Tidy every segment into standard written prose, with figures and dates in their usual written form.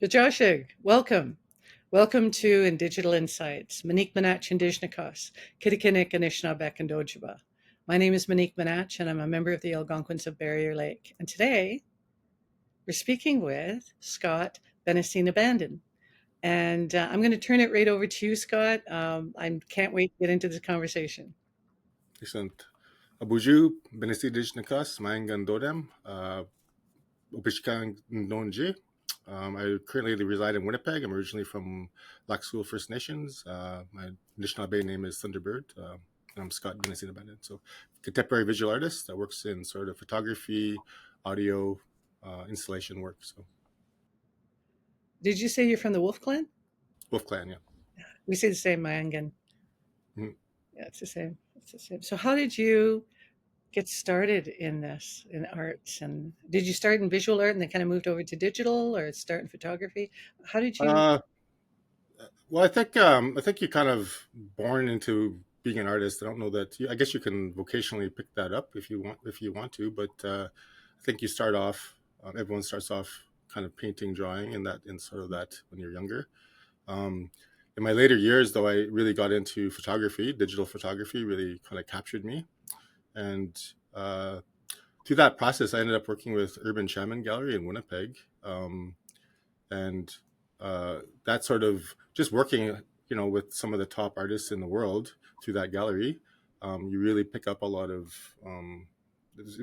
Bajashig, welcome. Welcome to InDigital Insights. Monique Manatch, Indigenous, Kitikinik, Anishinaabeg, My name is Monique Manatch, and I'm a member of the Algonquins of Barrier Lake. And today, we're speaking with Scott Benesiinaabandan. And I'm going to turn it right over to you, Scott. I can't wait to get into this conversation. Excellent. Abuju, Benesiinaabandan, Mayangan Dodem, Upishkang Nonje. I currently reside in Winnipeg. I'm originally from Lac Seul First Nations. My Anishinaabe name is Thunderbird. I'm Scott Benesiinaabandan. So, contemporary visual artist that works in sort of photography, audio, installation work. So, Did you say you're from the Wolf Clan? Wolf Clan, yeah. We say the same, Mayangan. Mhm. Yeah, it's the same. It's the same. So, how did you get started in this in arts, and did you start in visual art and then kind of moved over to digital, or start in photography? How did you? Uh, well, I think you're kind of born into being an artist. I don't know that. I guess you can vocationally pick that up if you want to. But I think you start off. Everyone starts off kind of painting, drawing, and in sort of that when you're younger. Um, in my later years, though, I really got into photography. Digital photography really kind of captured me, and through that process, I ended up working with Urban Shaman Gallery in Winnipeg. And that sort of just working, with some of the top artists in the world through that gallery, you really pick up a lot of.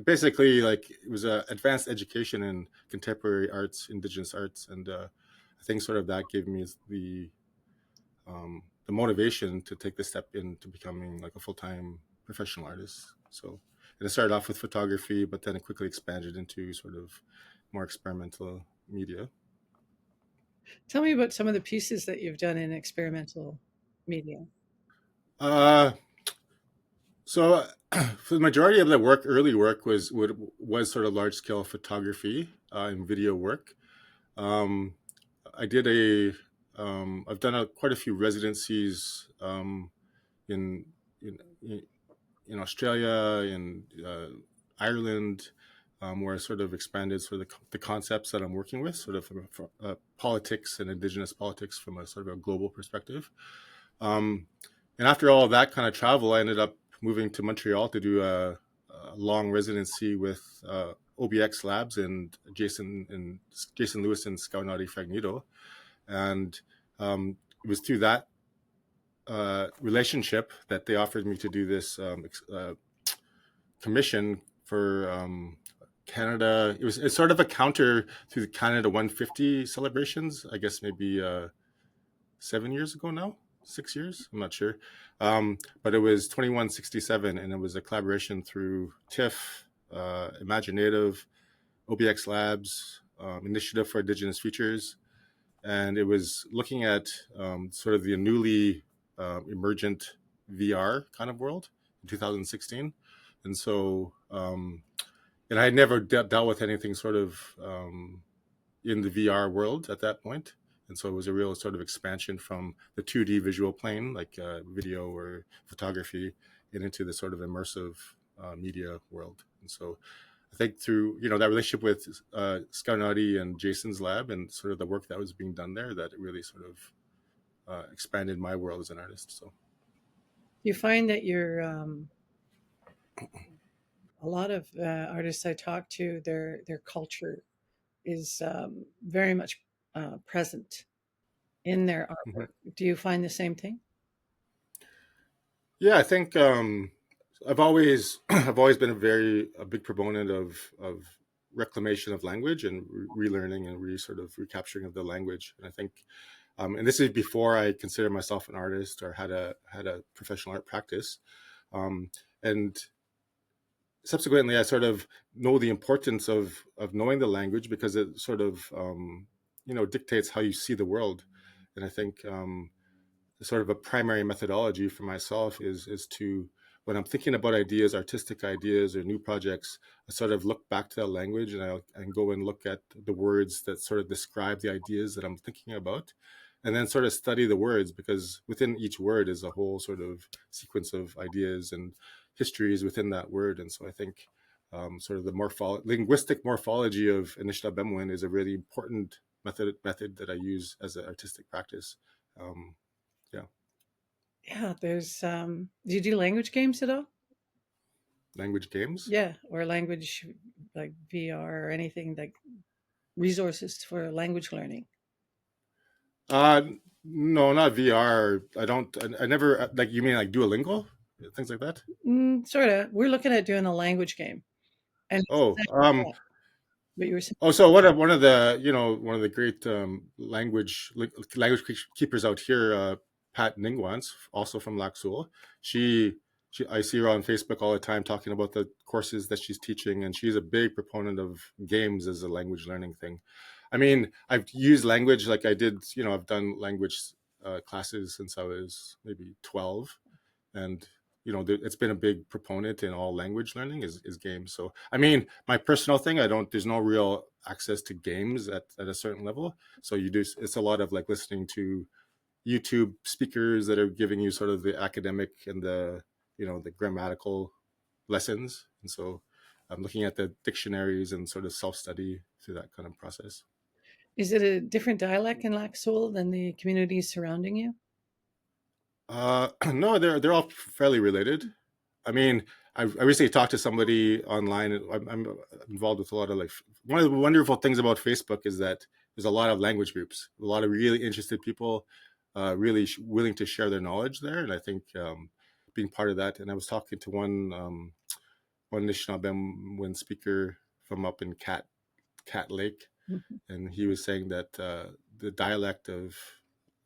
Basically, like it was a advanced education in contemporary arts, Indigenous arts, and I think sort of that gave me the motivation to take the step into becoming like a full time professional artist. So, and it started off with photography, but then it quickly expanded into sort of more experimental media. Tell me about some of the pieces that you've done in experimental media. Uh, so for the majority of the work, early work was sort of large scale photography and video work. Um, I did I've done quite a few residencies in in in Australia, in Ireland, where I sort of expanded sort of the concepts that I'm working with, sort of from politics and Indigenous politics from a sort of a global perspective. Um, and after all of that kind of travel, I ended up moving to Montreal to do a long residency with OBX Labs and Jason Lewis and Scaunati Fagnito, and it was through that relationship that they offered me to do this commission for Canada. It's sort of a counter to the Canada 150 celebrations. I guess maybe 7 years ago now, 6 years. I'm not sure, but it was 2167, and it was a collaboration through TIFF, Imaginative, OBX Labs, Initiative for Indigenous Futures, and it was looking at sort of the newly emergent VR kind of world in 2016, and so and I had never dealt with anything sort of in the VR world at that point, and so it was a real sort of expansion from the 2D visual plane, like video or photography, and into the sort of immersive media world. And so I think through that relationship with Scarnati and Jason's lab and sort of the work that was being done there, that it really sort of expanded my world as an artist. So You find that you're a lot of artists I talk to, their culture is very much present in their mhm. artwork. Do you find the same thing? Yeah, I think I've always I've always been a big proponent of reclamation of language and relearning and sort of recapturing of the language. And I think and this is before I consider myself an artist or had a professional art practice. Um, and subsequently, I sort of know the importance of knowing the language because it sort of dictates how you see the world. And I think sort of a primary methodology for myself is to, when I'm thinking about ideas, artistic ideas or new projects, I sort of look back to that language and go and look at the words that sort of describe the ideas that I'm thinking about, and then sort of study the words, because within each word is a whole sort of sequence of ideas and histories within that word. And so I think sort of the linguistic morphology of Anishinaabe is a really important method that I use as an artistic practice. Um, yeah, Yeah, there's do you do language games at all? language games. Yeah, or language like VR or anything like resources for language learning. Uh, no, not VR. I don't. I never like. You mean like Duolingo, things like that? Sort of. We're looking at doing a language game, and it's Oh, exactly that, what you were saying. oh. So one of the one of the great language keepers out here, Pat Ningwans, also from Lac Seul. She I see her on Facebook all the time talking about the courses that she's teaching, and she's a big proponent of games as a language learning thing. I mean, I've used language like I did. I've done language classes since I was maybe 12, and it's been a big proponent in all language learning is games. So I mean, my personal thing, I don't there's no real access to games at a certain level, so it's a lot of like listening to YouTube speakers that are giving you sort of the academic and the grammatical lessons, and so I'm looking at the dictionaries and sort of self-study through that kind of process. Is it a different dialect in Lac Seul than the communities surrounding you? No, they're all fairly related. I mean, I recently talked to somebody online. I'm involved with a lot of like one of the wonderful things about Facebook is that there's a lot of language groups, a lot of really interested people, really willing to share their knowledge there. And I think being part of that. And I was talking to one Anishinaabe speaker from up in Cat Lake, Mhm. and he was saying that the dialect of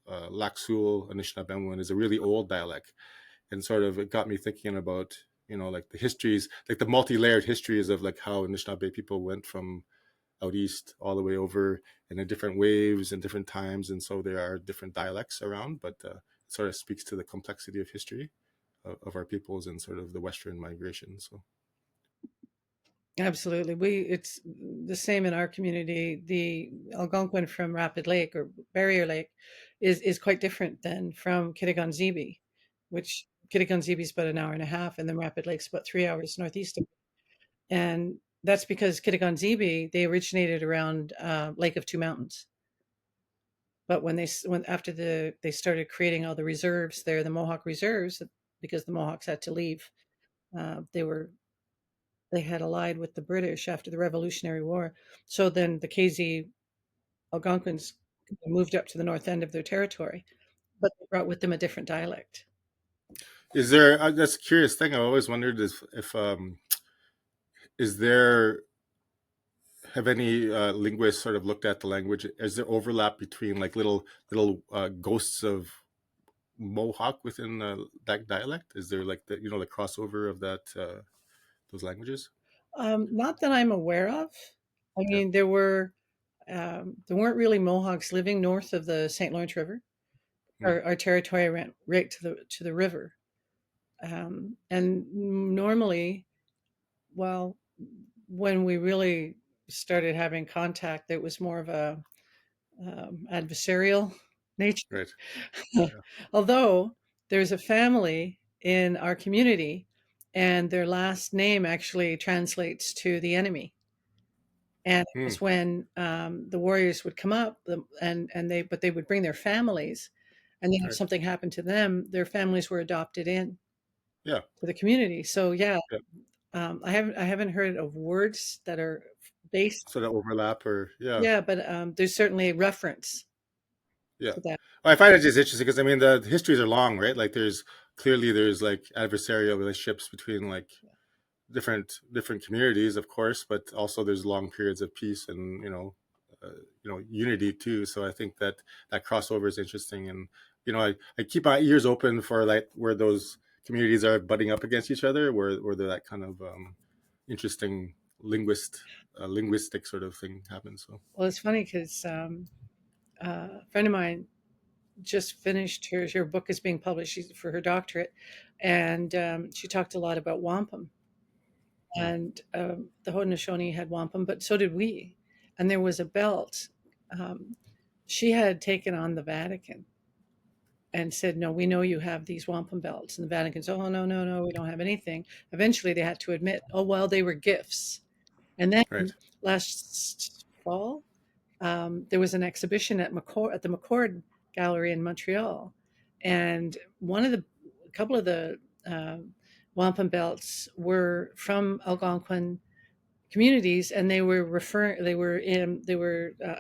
Lac Seul Anishinaabe is a really old dialect, and sort of it got me thinking about like the histories, like the multi-layered histories of like how Anishinaabe people went from out east all the way over in the different waves and different times, and so there are different dialects around, but it sort of speaks to the complexity of history of our peoples and sort of the Western migration. So Absolutely. It's the same in our community. The Algonquin from Rapid Lake or Barrier Lake is quite different than from Kitigan-Zibi, which Kitigan-Zibi is about an hour and a half, and then Rapid Lake's about 3 hours northeast of. And that's because Kitigan-Zibi, they originated around Lake of Two Mountains. But when after they started creating all the reserves there, the Mohawk reserves, because the Mohawks had to leave, they were they had allied with the British after the Revolutionary War. So then the KZ Algonquins moved up to the north end of their territory, but they brought with them a different dialect. is there that's a curious thing. I always wondered if is there have any linguists sort of looked at the language? Is there overlap between like little ghosts of Mohawk within that dialect? Is there like the crossover of that those languages? Not that I'm aware of. I Yeah. mean, there weren't really Mohawks living north of the St. Lawrence River. Hmm. Our territory went right to the river, and normally, well, when we really started having contact, it was more of a adversarial nature. Right. Yeah. Although there's a family in our community, and their last name actually translates to the enemy. And it Hmm. was when the warriors would come up, but they would bring their families, and then if Right. something happened to them, their families were adopted in Yeah. to the community. So yeah, Yeah. I haven't heard of words that are based. So that overlap, or yeah, Yeah, but there's certainly a reference yeah. to that. Well, I find it just interesting because I mean the histories are long, right? Like there's like adversarial relationships between like different communities, of course, but also there's long periods of peace and unity too. So I think that crossover is interesting, and I keep my ears open for like where those communities are butting up against each other, where that kind of interesting linguistic sort of thing happens. So Well, it's funny because a friend of mine just finished her book is being published for her doctorate, and she talked a lot about wampum. mm, And the Haudenosaunee had wampum, but so did we. And there was a belt. Um, she had taken on the Vatican and said, "No, we know you have these wampum belts." And the Vatican said, "Oh, no, no, no, we don't have anything." Eventually, they had to admit, "Oh, well, they were gifts." And then right, last fall, there was an exhibition at the McCord Gallery in Montreal, and a couple of the wampum belts were from Algonquin communities, and they were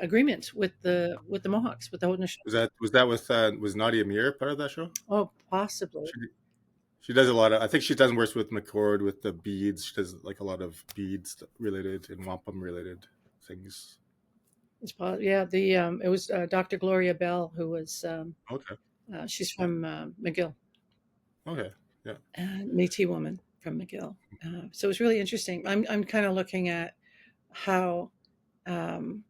agreements with the Mohawks, with the Haudenosaunee. Was Nadia Muir part of that show? Oh, possibly. She she does a lot of. I think she does work with McCord with the beads. She does like a lot of beads related and wampum related things. Yeah. The It was Dr. Gloria Bell who was. Okay. She's Yeah. from McGill, Okay. Yeah. Métis woman from McGill. So it was really interesting. I'm kind of looking at how um,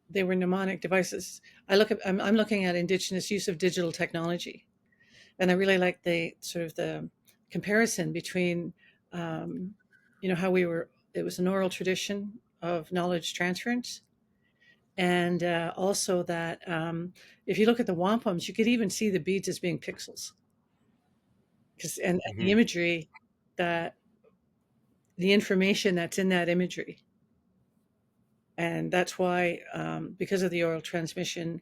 they were mnemonic devices. I'm looking at Indigenous use of digital technology, and I really like the comparison between um, how it was an oral tradition of knowledge transference, and also that if you look at the wampums, you could even see the beads as being pixels, and the Hmm. imagery, that the information that's in that imagery. And that's why, because of the oral transmission,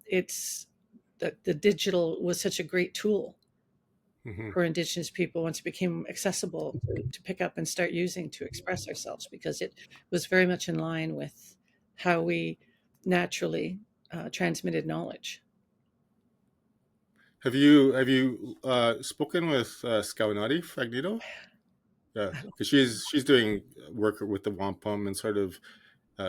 it's that the digital was such a great tool Hmm. for Indigenous people once it became accessible to pick up and start using to express ourselves, because it was very much in line with how we naturally transmitted knowledge. Have you spoken with Scaunati Fragnito? Yeah, I don't, because she's doing work with the wampum and sort of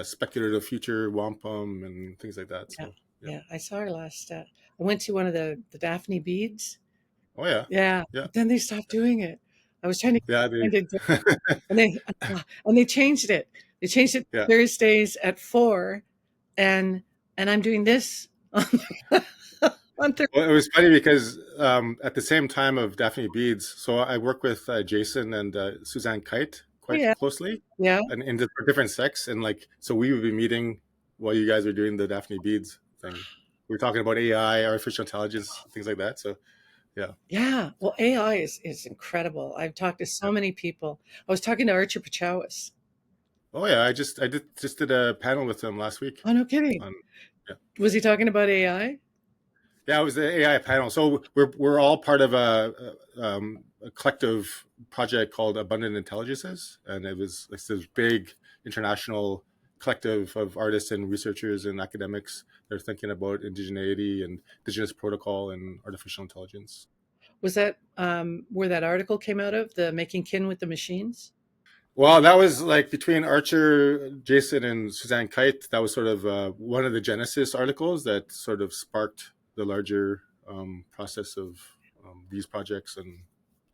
speculative future wampum and things like that. yeah, So yeah. yeah, I saw her last. I went to one of the Daphne beads. Oh yeah. Yeah, Yeah. but then they stopped doing it. I was trying to Yeah. They. find it, and they changed it. They changed it Yeah. Thursdays at 4, and I'm doing this on Thursday. Well, it was funny because at the same time of Daphne Beads, so I work with Jason and Suzanne Kite Oh, quite yeah, closely, yeah, and in the different sects, and like so we would be meeting while you guys were doing the Daphne Beads thing. We were talking about AI, artificial intelligence, things like that. So yeah, yeah. Well, AI is incredible. I've talked to yeah. so many people. I was talking to Archer Pachowis. Oh yeah, I just did a panel with him last week Oh, no kidding. on. Yeah. Was he talking about AI? Yeah, it was the AI panel. So we're all part of a collective project called Abundant Intelligences, and it was like this big international collective of artists and researchers and academics that are thinking about indigeneity and indigenous protocol and artificial intelligence. Was that where that article came out of, the Making Kin with the Machines? Well, that was like between Archer, Jason, and Suzanne Kite. That was sort of one of the Genesis articles that sort of sparked the larger process of these projects. And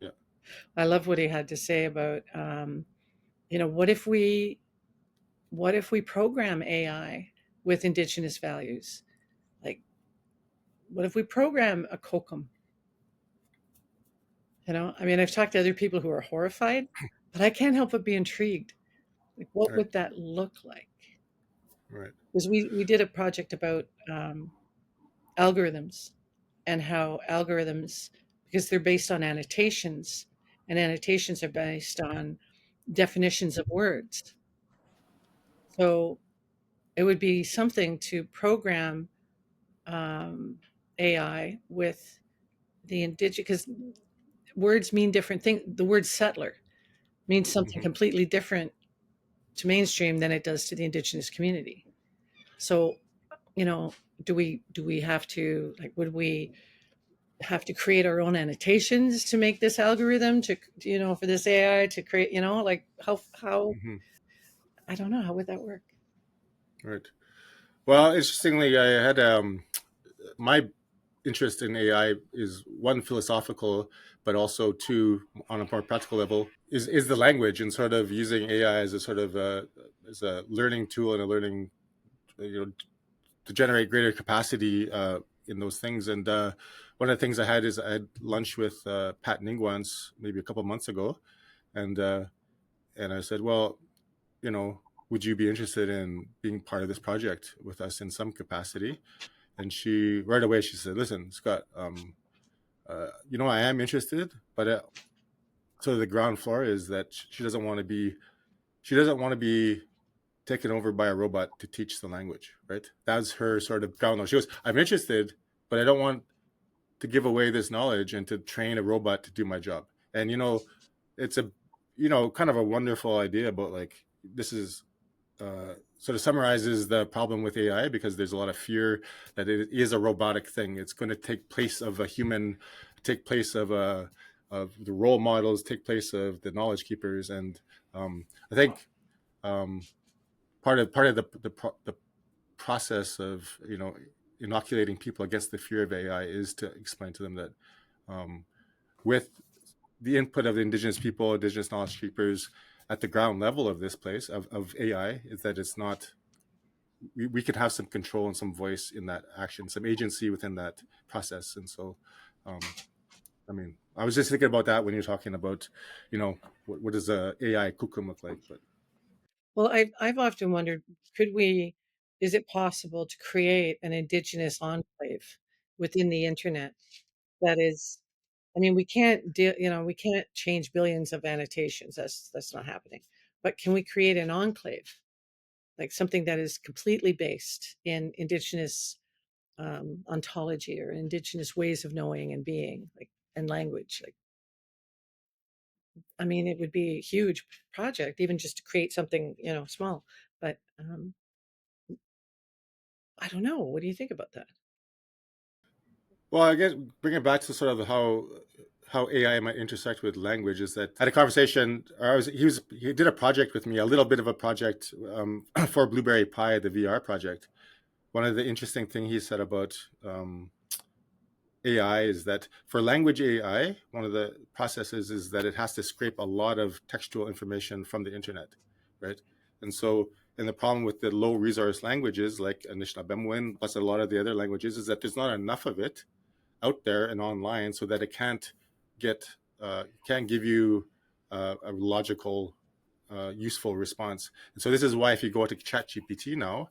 yeah. I love what he had to say about, what if we program AI with Indigenous values? Like, what if we program a kokum? I mean, I've talked to other people who are horrified, but I can't help but be intrigued. Like, what Right. would that look like? Right. Because we did a project about algorithms, and how algorithms, because they're based on annotations, and annotations are based on definitions of words. So it would be something to program um, AI with the indigenous, because words mean different things. The word settler means something Hmm. completely different to mainstream than it does to the indigenous community. So, you know, do we have to, like, would we have to create our own annotations to make this algorithm, to, for this AI to create, like, how Hmm. I don't know, how would that work? Right. Well, interestingly, I had my interest in AI is one philosophical, but also two on a more practical level is the language and sort of using AI as a sort of as a learning tool and a learning to generate greater capacity in those things. And one of the things I had is I had lunch with Pat Ningwans maybe a couple of months ago, and uh, and I said, well, you know, would you be interested in being part of this project with us in some capacity? And she right away she said, listen, Scott, I am interested, but so the ground floor is that she doesn't want to be taken over by a robot to teach the language, right? That's her sort of ground knowledge. She goes, I'm interested, but I don't want to give away this knowledge and to train a robot to do my job. And it's a kind of a wonderful idea about like this is sort of summarizes the problem with AI because there's a lot of fear that it is a robotic thing. It's going to take place of a human, take place of the role models, take place of the knowledge keepers, and I think um, part of the process of inoculating people against the fear of AI is to explain to them that um, with the input of the indigenous people, indigenous knowledge keepers at the ground level of this place of AI, is that it's not we could have some control and some voice in that action, some agency within that process. And so I mean, I was just thinking about that when you're talking about, what does a AI kukum look like? But Well, I've often wondered, could we, is it possible to create an indigenous enclave within the internet that is, I mean, we can't do, we can't change billions of annotations. That's not happening. But can we create an enclave, like something that is completely based in indigenous ontology or indigenous ways of knowing and being, like and language? Like, I mean, it would be a huge project, even just to create something, small. But I don't know. What do you think about that? well, I guess bring it back to sort of how AI might intersect with language is that I had a conversation. He did a project with me, a little bit of a project for Blueberry Pie, the VR project. One of the interesting things he said about AI is that for language AI, one of the processes is that it has to scrape a lot of textual information from the internet, right? And so, and the problem with the low resource languages like Anishinaabe plus a lot of the other languages is that there's not enough of it out there and online so that it can't give you a logical, useful response. And so this is why if you go to ChatGPT now,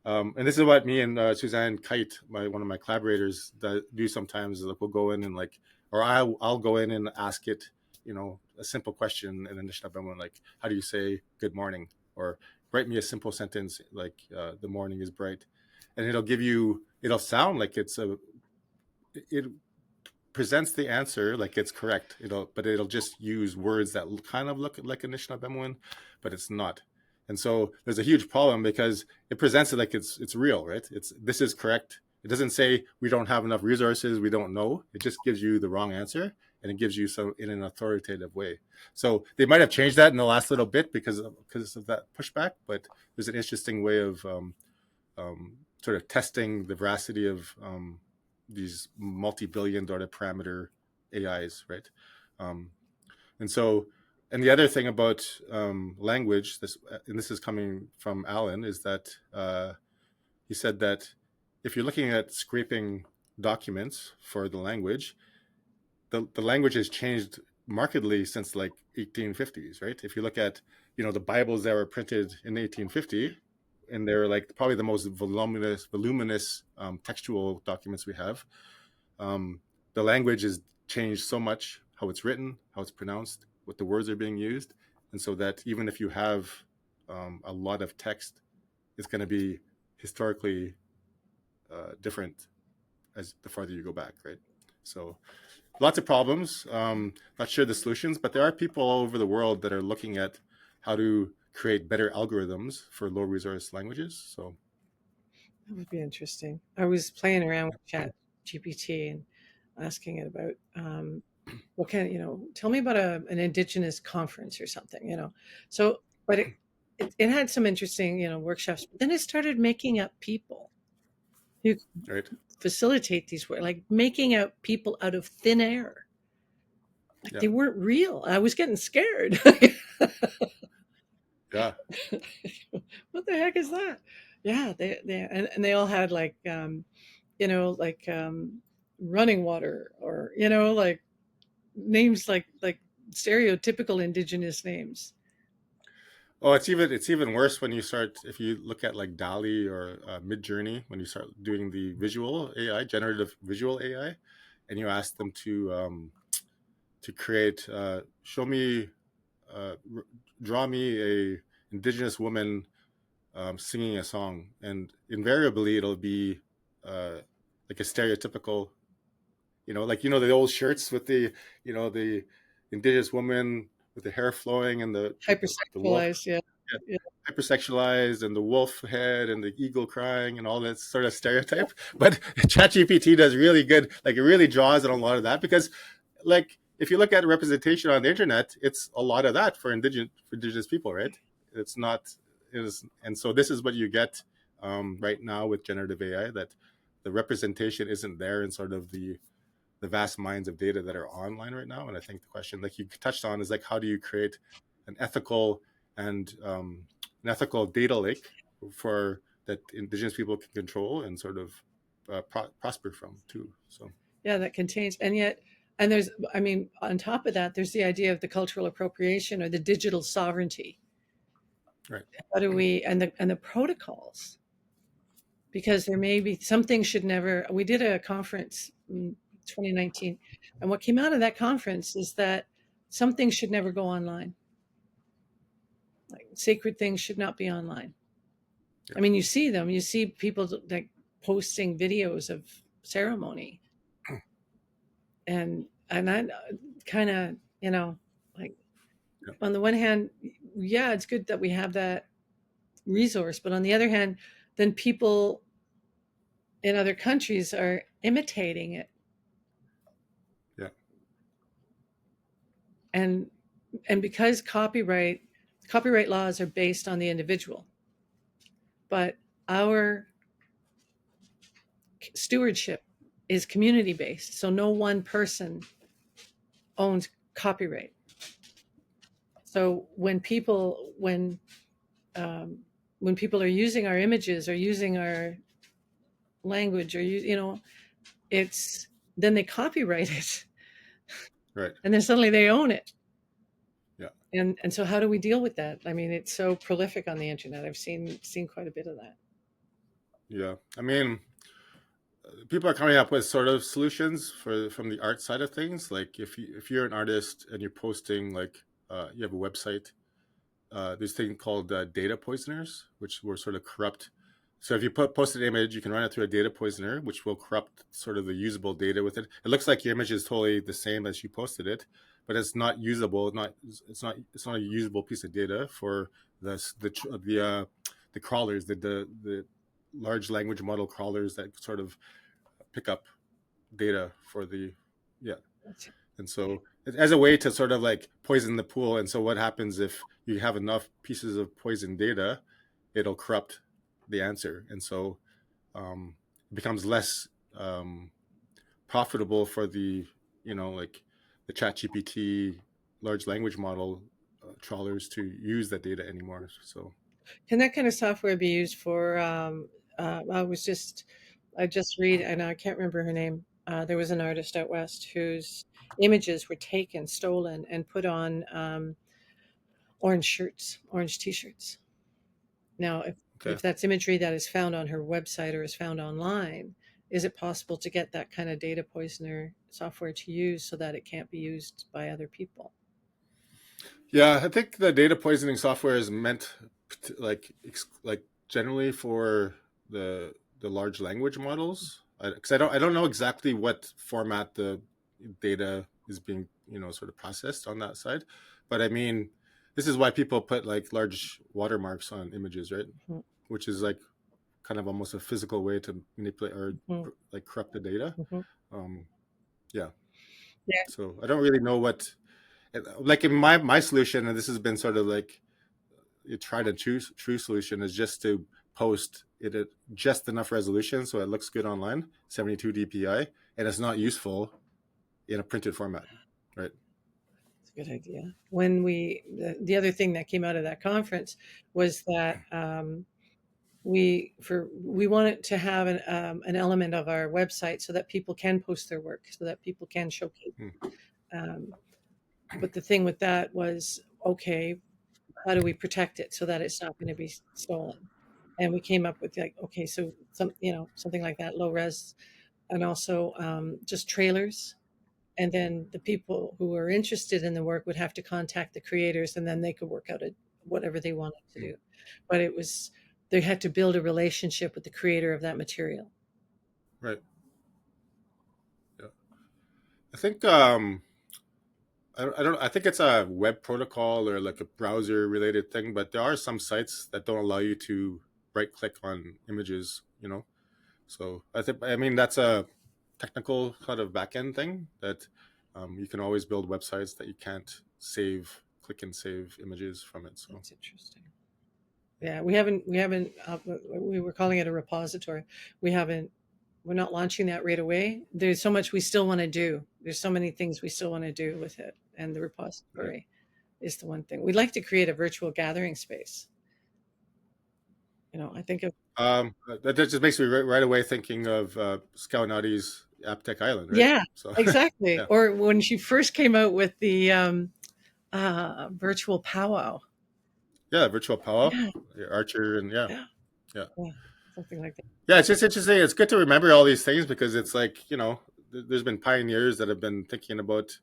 and this is what me and Suzanne Kite, one of my collaborators, do sometimes. Like we'll go in and or I'll go in and ask it, a simple question in Anishinaabe, like, how do you say good morning? Or write me a simple sentence like, the morning is bright. And it'll sound like it presents the answer like it's correct. But it'll just use words that kind of look like Anishinaabe, but it's not. And so there's a huge problem because it presents it like it's real, right? This is correct. It doesn't say we don't have enough resources, we don't know. It just gives you the wrong answer and it gives you so in an authoritative way. So they might have changed that in the last little bit because of that pushback, but there's an interesting way of sort of testing the veracity of these multi-billion dollar parameter AIs, right? Um, and so, and the other thing about language, and this is coming from Alan, is that he said that if you're looking at scraping documents for the language, the language has changed markedly since like 1850s, right? If you look at the Bibles that were printed in 1850, and they're like probably the most voluminous textual documents we have. The language has changed so much, how it's written, how it's pronounced, what the words are being used, and so that even if you have a lot of text, it's going to be historically different as the farther you go back, right? So lots of problems. Not sure the solutions, but there are people all over the world that are looking at how to create better algorithms for low resource languages. So That would be interesting. I was playing around with Chat GPT and asking it about what kind of, tell me about an indigenous conference or something, So, but it had some interesting, workshops. But then it started making up people who right, facilitate these work, like making out people out of thin air. Like yeah, they weren't real. I was getting scared. yeah. What the heck is that? Yeah, and they all had like like running water or like names like stereotypical indigenous names. Oh, it's even worse when you start if you look at like DALI or Mid Journey when you start doing the visual AI, generative visual AI, and you ask them to create show me uh, r- draw me a indigenous woman singing a song, and invariably it'll be like a stereotypical, like the old shirts with the indigenous woman with the hair flowing and the wolf, Hypersexualized, yeah. yeah, Yeah. hypersexualized, and the wolf head and the eagle crying and all that sort of stereotype. But ChatGPT does really good, like it really draws on a lot of that, because like if you look at representation on the internet, it's a lot of that for indigenous people, right? It's not is And so this is what you get right now with generative AI, that the representation isn't there in sort of the vast mines of data that are online right now. And I think the question, like you touched on, is like, how do you create an ethical and an ethical data lake for that indigenous people can control and sort of prosper from too. So Yeah, that contains, and yet, and there's, I mean, on top of that, there's the idea of the cultural appropriation or the digital sovereignty. right, How do we, and the protocols, because there may be some things should never, we did a conference in 2019, and what came out of that conference is that some things should never go online. Like sacred things should not be online. yeah, I mean, you see them, you see people like posting videos of ceremony, and I kind of, like, yeah, on the one hand, yeah, it's good that we have that resource, but on the other hand, then people in other countries are imitating it, yeah, and because copyright laws are based on the individual, but our stewardship is community based, so no one person owns copyright. So um, when people are using our images or using our language, or it's then they copyright it, right, and then suddenly they own it. yeah, And so how do we deal with that? I mean, it's so prolific on the internet. I've seen quite a bit of that. yeah. I mean, people are coming up with sort of solutions from the art side of things. Like if you're an artist and you're posting, like you have a website, this thing called data poisoners, which will sort of corrupt. So if you post an image, you can run it through a data poisoner, which will corrupt sort of the usable data with it. It looks like your image is totally the same as you posted it, but it's not usable. It's not a usable piece of data for the crawlers, the large language model crawlers that sort of pick up data for the yeah. And so as a way to sort of like poison the pool. And so what happens if you have enough pieces of poison data, it'll corrupt the answer. And so it becomes less profitable for like the chat GPT large language model trawlers to use that data anymore. So Can that kind of software be used for? I just read, and I can't remember her name. There was an artist out west whose images were taken, stolen, and put on orange shirts, orange T-shirts. Now, okay. if that's imagery that is found on her website or is found online, is it possible to get that kind of data poisoner software to use so that it can't be used by other people? Yeah, I think the data poisoning software is meant like generally for the large language models, because I don't know exactly what format the data is being sort of processed on that side, but I mean this is why people put like large watermarks on images, right? Mhm, Which is like kind of almost a physical way to manipulate or mhm, like corrupt the data. mhm. Um, yeah, Yeah. so I don't really know what like in my solution, and this has been sort of like a tried and true solution, is just to post it at just enough resolution so it looks good online, 72 dpi, and it's not useful in a printed format, right? It's a good idea. The other thing that came out of that conference was that we wanted to have an element of our website so that people can post their work, so that people can showcase. Hmm. Um, but the thing with that was, okay, how do we protect it so that it's not going to be stolen? And we came up with, like, okay, so something like that, low res, and also just trailers. And then the people who were interested in the work would have to contact the creators, and then they could work out whatever they wanted to Hmm. do. But it was they had to build a relationship with the creator of that material. Right. Yeah. I think I don't I think it's a web protocol or like a browser related thing, but there are some sites that don't allow you to right click on images, you know. So I mean that's a technical kind of back end thing that you can always build websites that you can't save click and save images from it. So That's interesting. Yeah, we haven't we were calling it a repository. We haven't we're not launching that right away. There's so much we still want to do. There's so many things we still want to do with it, and the right. repository is the one thing. We'd like to create a virtual gathering space. I think of That just makes me right away thinking of Scout Naughty's Aptech Island, right? yeah, So exactly. yeah, Or when she first came out with the virtual powwow. yeah, virtual powwow, Yeah, Archer, and yeah, yeah, yeah. yeah, something like that. Yeah, it's just interesting. It's good to remember all these things because it's like, there's been pioneers that have been thinking about,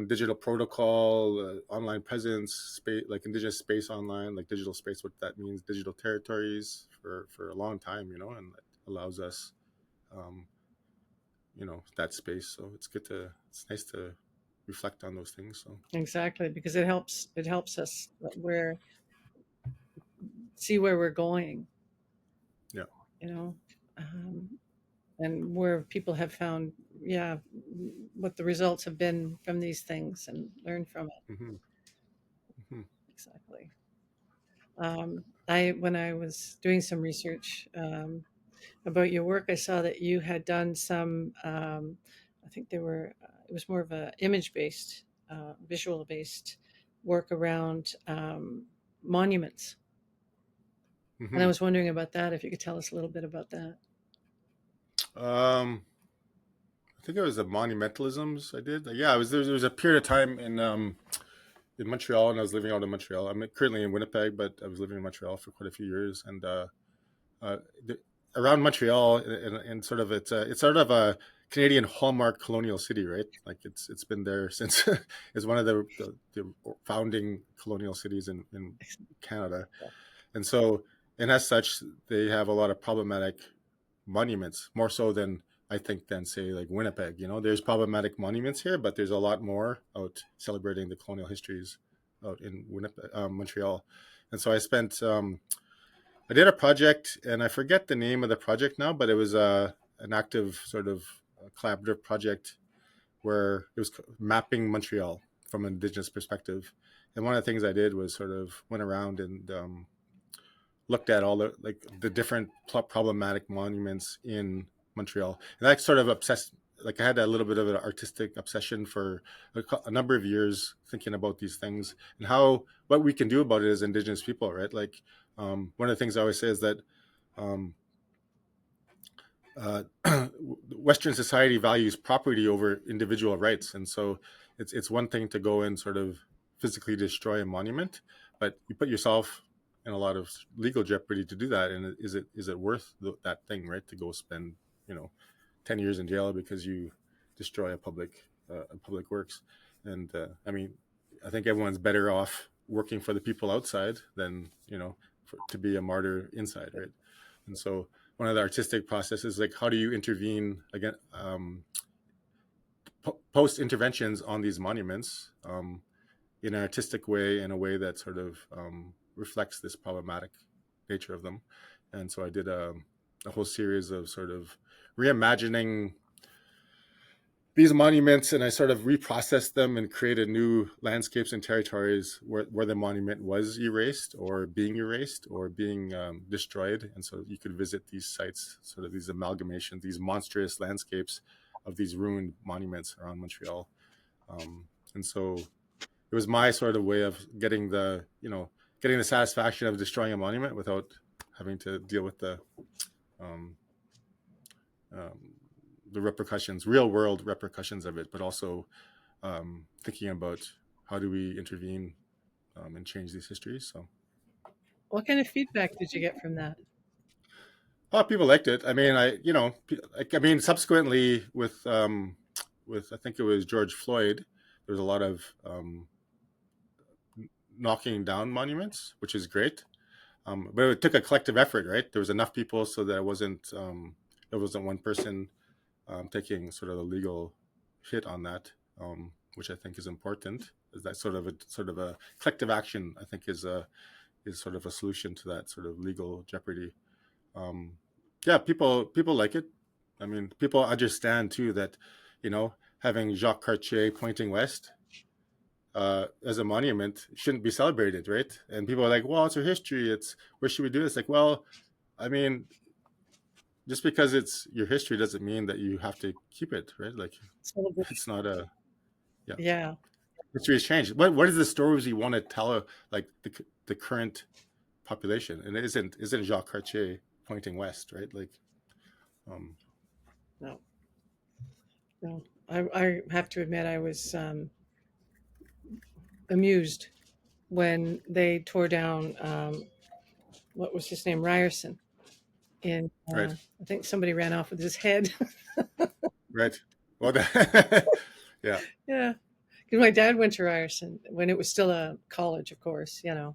digital protocol, online presence, space, like indigenous space online, like digital space, what that means, digital territories for a long time, and it allows us, um, that space. So it's nice to reflect on those things. So, Exactly, because it helps us where see where we're going, yeah. you know, um, and where people have found, yeah, what the results have been from these things and learn from it. Hmm. Hmm. Exactly. When I was doing some research about your work, I saw that you had done some. I think they were. It was more of a image based, visual based work around monuments, and I Hmm. was wondering about that. If you could tell us a little bit about that. Um, I think it was the monumentalisms I did. Like, yeah, there was a period of time in Montreal, and I was living out in Montreal. I'm currently in Winnipeg, but I was living in Montreal for quite a few years. And uh, the, around Montreal, and sort of it's sort of a Canadian hallmark colonial city, right? Like it's been there since it's one of the founding colonial cities in Canada, and so and as such, they have a lot of problematic monuments, more so than I think than say like Winnipeg. There's problematic monuments here, but there's a lot more out celebrating the colonial histories out in Winnipeg, Montreal. And so I did a project, and I forget the name of the project now, but it was an active sort of collaborative project where it was mapping Montreal from an Indigenous perspective. And one of the things I did was sort of went around and looked at all the different problematic monuments in Montreal, and that sort of obsessed. Like I had a little bit of an artistic obsession for a number of years, thinking about these things and how what we can do about it as Indigenous people, right? Like one of the things I always say is that um, uh, Western society values property over individual rights, and so it's one thing to go and sort of physically destroy a monument, but you put yourself in a lot of legal jeopardy to do that. And is it worth that thing, right? To go spend 10 years in jail because you destroy a public works, and I mean, I think everyone's better off working for the people outside than to be a martyr inside, right? And so one of the artistic processes, like how do you intervene again, post interventions on these monuments in an artistic way, in a way that sort of reflects this problematic nature of them. And so I did a whole series of sort of reimagining these monuments, and I sort of reprocessed them and created new landscapes and territories where the monument was erased or being destroyed. And so you could visit these sites, sort of these amalgamations, these monstrous landscapes of these ruined monuments around Montreal. And so it was my sort of way of getting the satisfaction of destroying a monument without having to deal with um, um, the repercussions, real world repercussions of it, but also thinking about how do we intervene and change these histories. So, What kind of feedback did you get from that? people liked it. I mean, subsequently with I think it was George Floyd, there was a lot of knocking down monuments, which is great. But it took a collective effort, right? There was enough people so that it wasn't one person taking sort of the legal hit on that, which I think is important. Is that sort of a collective action? I think is sort of a solution to that sort of legal jeopardy. Um, yeah, people like it. I mean, people understand too that, having Jacques Cartier pointing west as a monument shouldn't be celebrated, right? And people are like, well, it's our history. It's where should we do this? Like, well, I mean, just because it's your history doesn't mean that you have to keep it, right? Like, Celebration. it's not a yeah. Yeah. History has changed. What is the stories you want to tell? Like the current population, and it isn't Jacques Cartier pointing west, right? Like, um, No. No. I have to admit, I was amused when they tore down what was his name, Ryerson. In right, I think somebody ran off with his head. right. Well, yeah, Yeah, because my dad went to Ryerson when it was still a college, of course, yeah.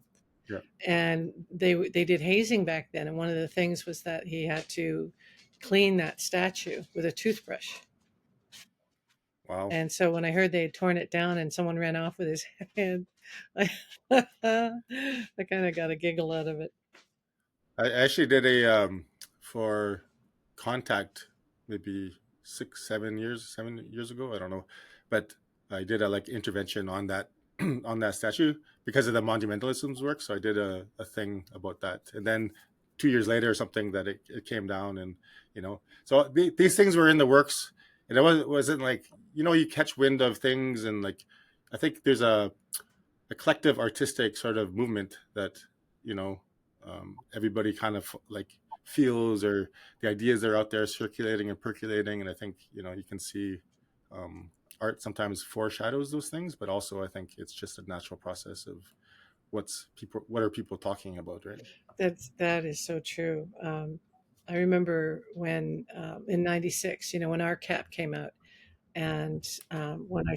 and they did hazing back then, and one of the things was that he had to clean that statue with a toothbrush. Wow. And so when I heard they had torn it down and someone ran off with his head, I, I kind of got a giggle out of it. I actually did a for Contact maybe 7 years ago. I don't know, but I did a like intervention on that on that statue because of the monumentalism's work. So I did a thing about that, and then 2 years later or something that it came down, and so these things were in the works, and wasn't like you catch wind of things, and like I think there's a collective artistic sort of movement that you know everybody kind of like feels, or the ideas that are out there circulating and percolating, and I think you can see art sometimes foreshadows those things, but also I think it's just a natural process of what are people talking about, right? That is so true. I remember when in '96, when our cap came out, and when I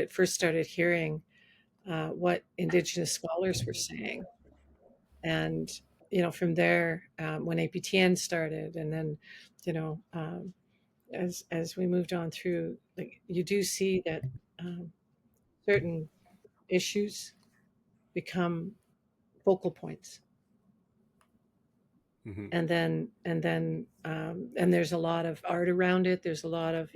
first started hearing what Indigenous scholars were saying, and from there, when APTN started, and then as we moved on through, like you do see that um, certain issues become focal points, Hmm. and there's a lot of art around it. There's a lot of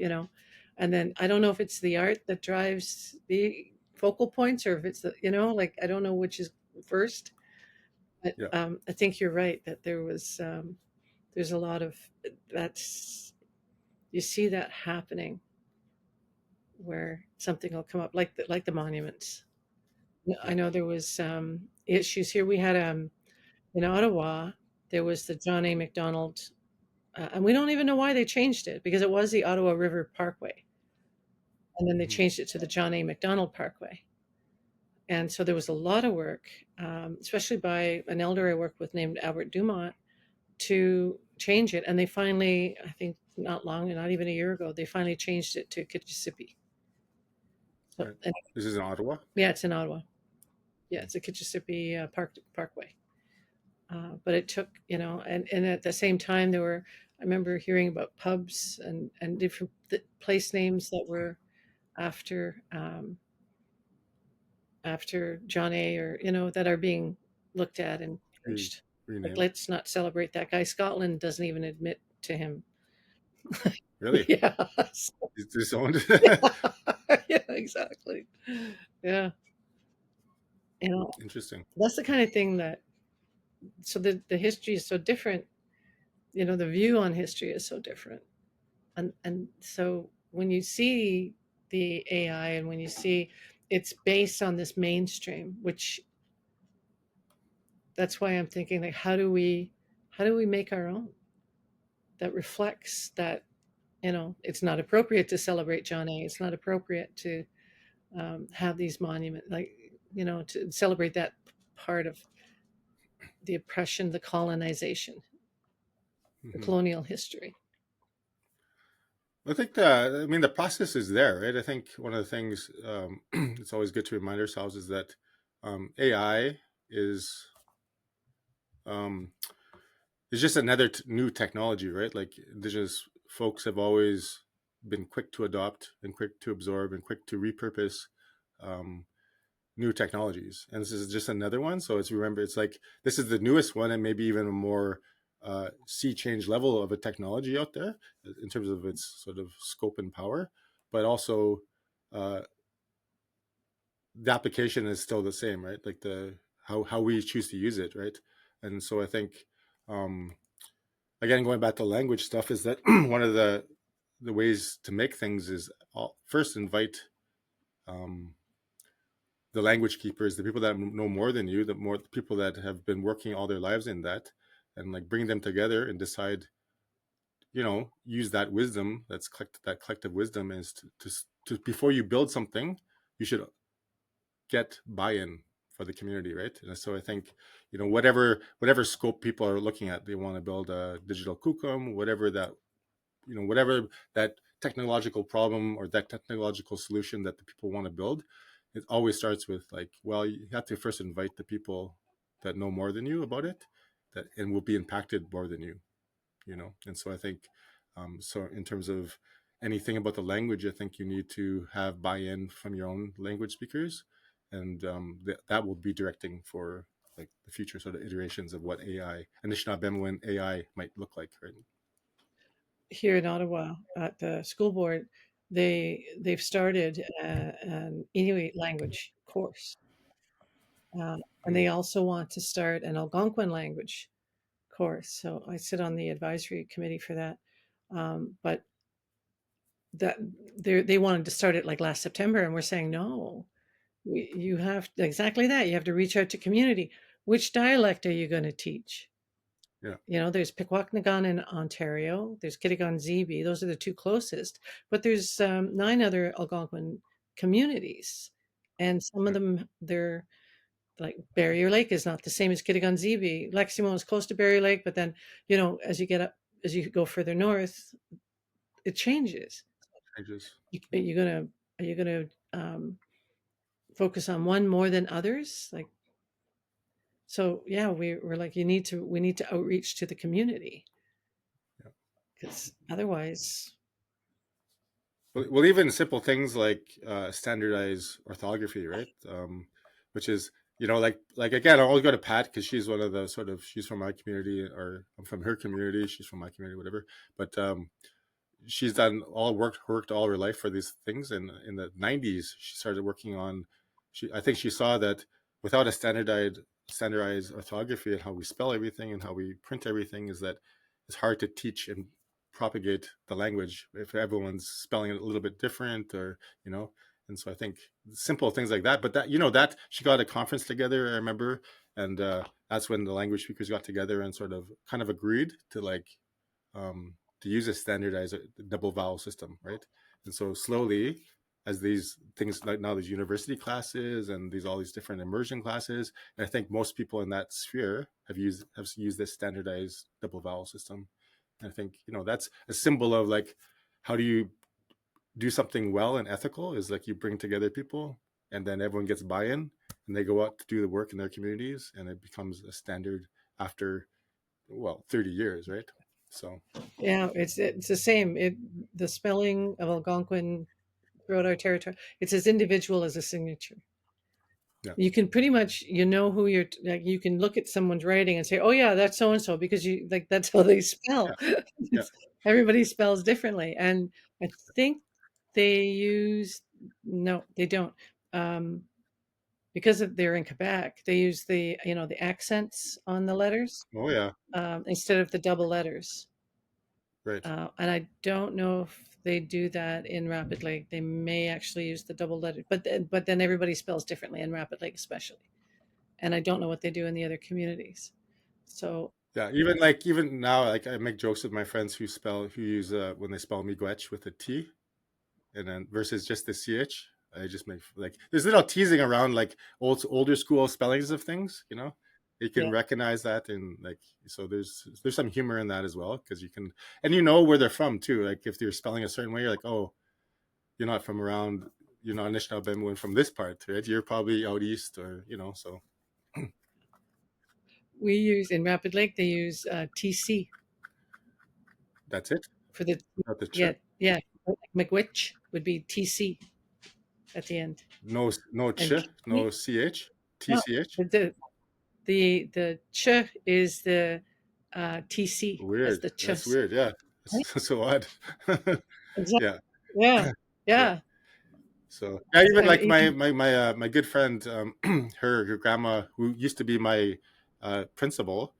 and then I don't know if it's the art that drives the focal points, or if it's the like I don't know which is first. But Yeah. I think you're right that there's a lot of that's you see that happening where something will come up like the monuments. I Yeah. know there was issues here. We had in Ottawa there was the John A. Macdonald, and we don't even know why they changed it because it was the Ottawa River Parkway, and then they Hmm. changed it to the John A. Macdonald Parkway. And so there was a lot of work, especially by an elder I worked with named Albert Dumont, to change it. And they finally, I think not long, not even a year ago, they finally changed it to Kitchissippi. So, Right. and, This is in Ottawa. yeah, it's in Ottawa. Yeah, it's a Kitchissippi Parkway. But it took, and at the same time, I remember hearing about pubs and different place names that were after after John A. or that are being looked at and Re- changed. Like, Renamed. let's not celebrate that guy. Scotland doesn't even admit to him. Really? Yeah. Is this owned? Yeah. Yeah, exactly. Yeah. Interesting. That's the kind of thing that, so the history is so different. The view on history is so different. And so when you see the AI and when you see it's based on this mainstream, which that's why I'm thinking like, how do we make our own that reflects that, it's not appropriate to celebrate John A. It's not appropriate to have these monuments, like, to celebrate that part of the oppression, the colonization, the Hmm. colonial history. I think the process is there, right? I think one of the things it's always good to remind ourselves is that AI is um, it's just another new technology, right? Like indigenous folks have always been quick to adopt and quick to absorb and quick to repurpose um, new technologies, and this is just another one. So it's remember, it's like this is the newest one, and maybe even a more sea change level of a technology out there in terms of its sort of scope and power, but also uh, the application is still the same, right? Like the how we choose to use it, right? And so I think um, again, going back to language stuff, is that one of the ways to make things is first invite um, the language keepers, the people that know more than you, the more people that have been working all their lives in that, and like bring them together and decide, use that wisdom that collective wisdom is to before you build something, you should get buy-in for the community, right? And so I think, whatever scope people are looking at, they want to build a digital kukum, whatever that technological problem or that technological solution that the people want to build, it always starts with like, well, you have to first invite the people that know more than you about it, that and will be impacted more than you. And so I think, so in terms of anything about the language, I think you need to have buy-in from your own language speakers, and that will be directing for like the future sort of iterations of what AI, Anishinaabe AI might look like, right? Here in Ottawa at the school board, they've started an Inuit language course, and Mm, they also want to start an Algonquin language course. So I sit on the advisory committee for that. But that they wanted to start it like last September, and we're saying no. You have exactly that. You have to reach out to community. Which dialect are you going to teach? yeah, There's Pikwakanagan in Ontario. There's Kitigan Zibi. Those are the two closest. But there's 9 other Algonquin communities, and some of yeah, them they're like Barrier Lake is not the same as Kitigan Zibi. Lexington is close to Barrier Lake, but then as you get up, as you go further north, it changes. changes. Are you gonna focus on one more than others? Like so, yeah, we're like we need to outreach to the community Yeah. because otherwise, Well, even simple things like standardized orthography, right? Which is, like again, I always go to Pat because she's one of the she's from my community, or I'm from her community. She's from my community, whatever. But she's done worked all her life for these things, and in the 90s she started working on. I think she saw that without a standardized orthography and how we spell everything and how we print everything, is that it's hard to teach and propagate the language if everyone's spelling it a little bit different, or and so I think simple things like that. But that she got a conference together, I remember, and that's when the language speakers got together and sort of kind of agreed to to use a standardized double vowel system, right? And so slowly, as these things like now, these university classes and all these different immersion classes, and I think most people in that sphere have used this standardized double vowel system. And I think that's a symbol of like, how do you do something well and ethical? Is like you bring together people, and then everyone gets buy-in, and they go out to do the work in their communities, and it becomes a standard after 30 years, right? So yeah, it's the same. The spelling of Algonquin throughout our territory, it's as individual as a signature. yeah, You can pretty much who you're like. You can look at someone's writing and say, "Oh yeah, that's so and so," because you like that's how they spell. yeah, yeah. Everybody spells differently, and I think they use no, they don't. Um, because they're in Quebec, they use the accents on the letters Oh yeah, instead of the double letters. right. And I don't know if they do that in Rapid Lake. They may actually use the double letter, but then everybody spells differently in Rapid Lake, especially. And I don't know what they do in the other communities. So Yeah, even now, like I make jokes with my friends who use when they spell miigwech with a T, and then versus just the ch. I just make like there's little teasing around like older school spellings of things. You can yeah, recognize that, and like so there's some humor in that as well, because you can, and you know where they're from too. Like if they're spelling a certain way, you're like, oh, you're not from around, Anishinaabe from this part, right? You're probably out east, or so. we use in Rapid Lake, they use TC That's it. for the, Not the ch. yeah, yeah. McWitch would be TC at the end. No, no ch, And no ch, no, tch. the ch is the TC as Weird. the ch. That's weird. Yeah, Right? it's so odd. Exactly. Yeah, Yeah, yeah. yeah. So yeah, even like my Even my my my good friend, her grandma, who used to be my principal,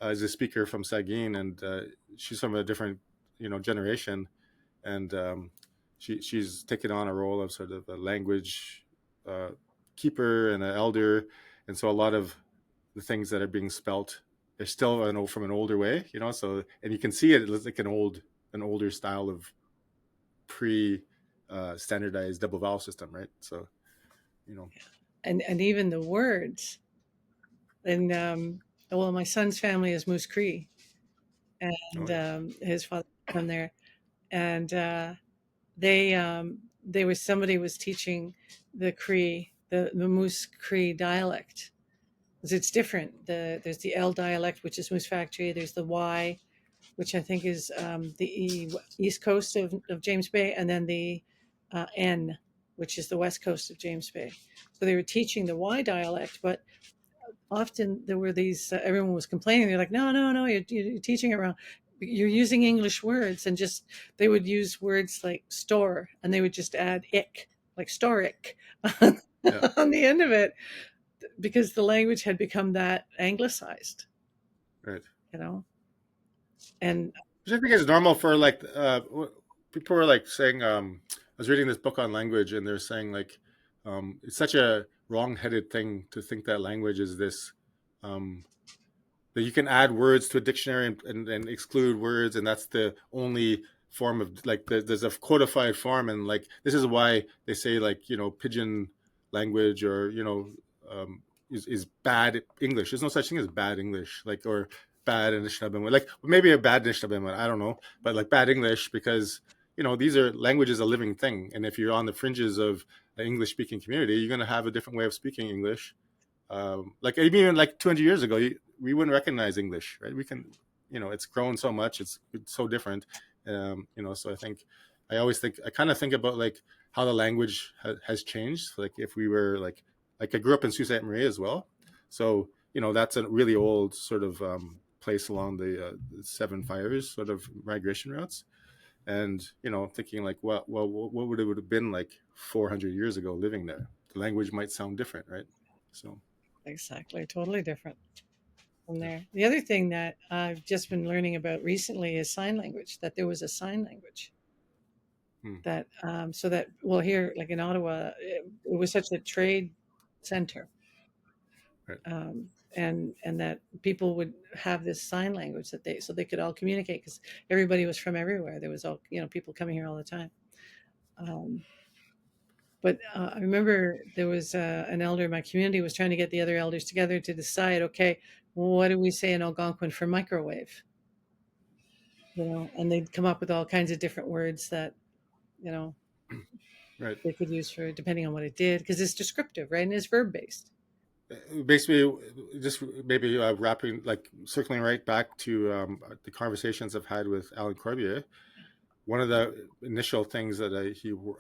is a speaker from Sagin, and she's from a different generation, and she's taken on a role of sort of a language uh, keeper and an elder, and so a lot of the things that are being spelt are still from an older way, So, and you can see it looks like an older style of pre standardized double vowel system, right? So, you know, and even the words. And well, my son's family is Moose Cree, oh and yeah, his father from there, and they they was somebody was teaching the Cree, the Moose Cree dialect, because it's different. There's the L dialect, which is Moose Factory. There's the Y, which I think is east coast of James Bay, and then the N, which is the west coast of James Bay. So they were teaching the Y dialect, but often there were these, everyone was complaining. They're like, no, no, no, you're teaching it wrong. You're using English words, and just they would use words like store, and they would just add ick, like storic, yeah. on the end of it, because the language had become that anglicized, Right. you know. And Which I think is normal for like people were like saying. I was reading this book on language, and they're saying like it's such a wrong-headed thing to think that language is this um, that you can add words to a dictionary and exclude words, and that's the only form of like there's a codified form, and like this is why they say like pidgin language or is bad English. There's no such thing as bad English, like, or bad Anishinaabe, like maybe a bad Anishinaabe, I don't know, but like bad English, because these are language is a living thing, and if you're on the fringes of an English speaking community, you're going to have a different way of speaking English. Like even like 200 years ago, we wouldn't recognize English, right? We can, it's grown so much, it's so different. So I always think, I kind of think about like how the language has changed. Like if we were like I grew up in Sault Ste. Marie as well, so that's a really old sort of place along the Seven Fires sort of migration routes, and thinking like, what would it would have been like 400 years ago living there? The language might sound different, right? So exactly, totally different from yeah. there. The other thing that I've just been learning about recently is sign language. That there was a sign language Hmm. that so that, well, here like in Ottawa, it was such a trade center, Right. and that people would have this sign language that they, so they could all communicate, because everybody was from everywhere. There was all, people coming here all the time. Um, but I remember there was an elder in my community was trying to get the other elders together to decide, okay, what do we say in Algonquin for microwave? And they'd come up with all kinds of different words that you know Right. they could use for depending on what it did, because it's descriptive, right? And it's verb based. Basically, just maybe wrapping, like circling right back to the conversations I've had with Alan Corbier. One of the initial things that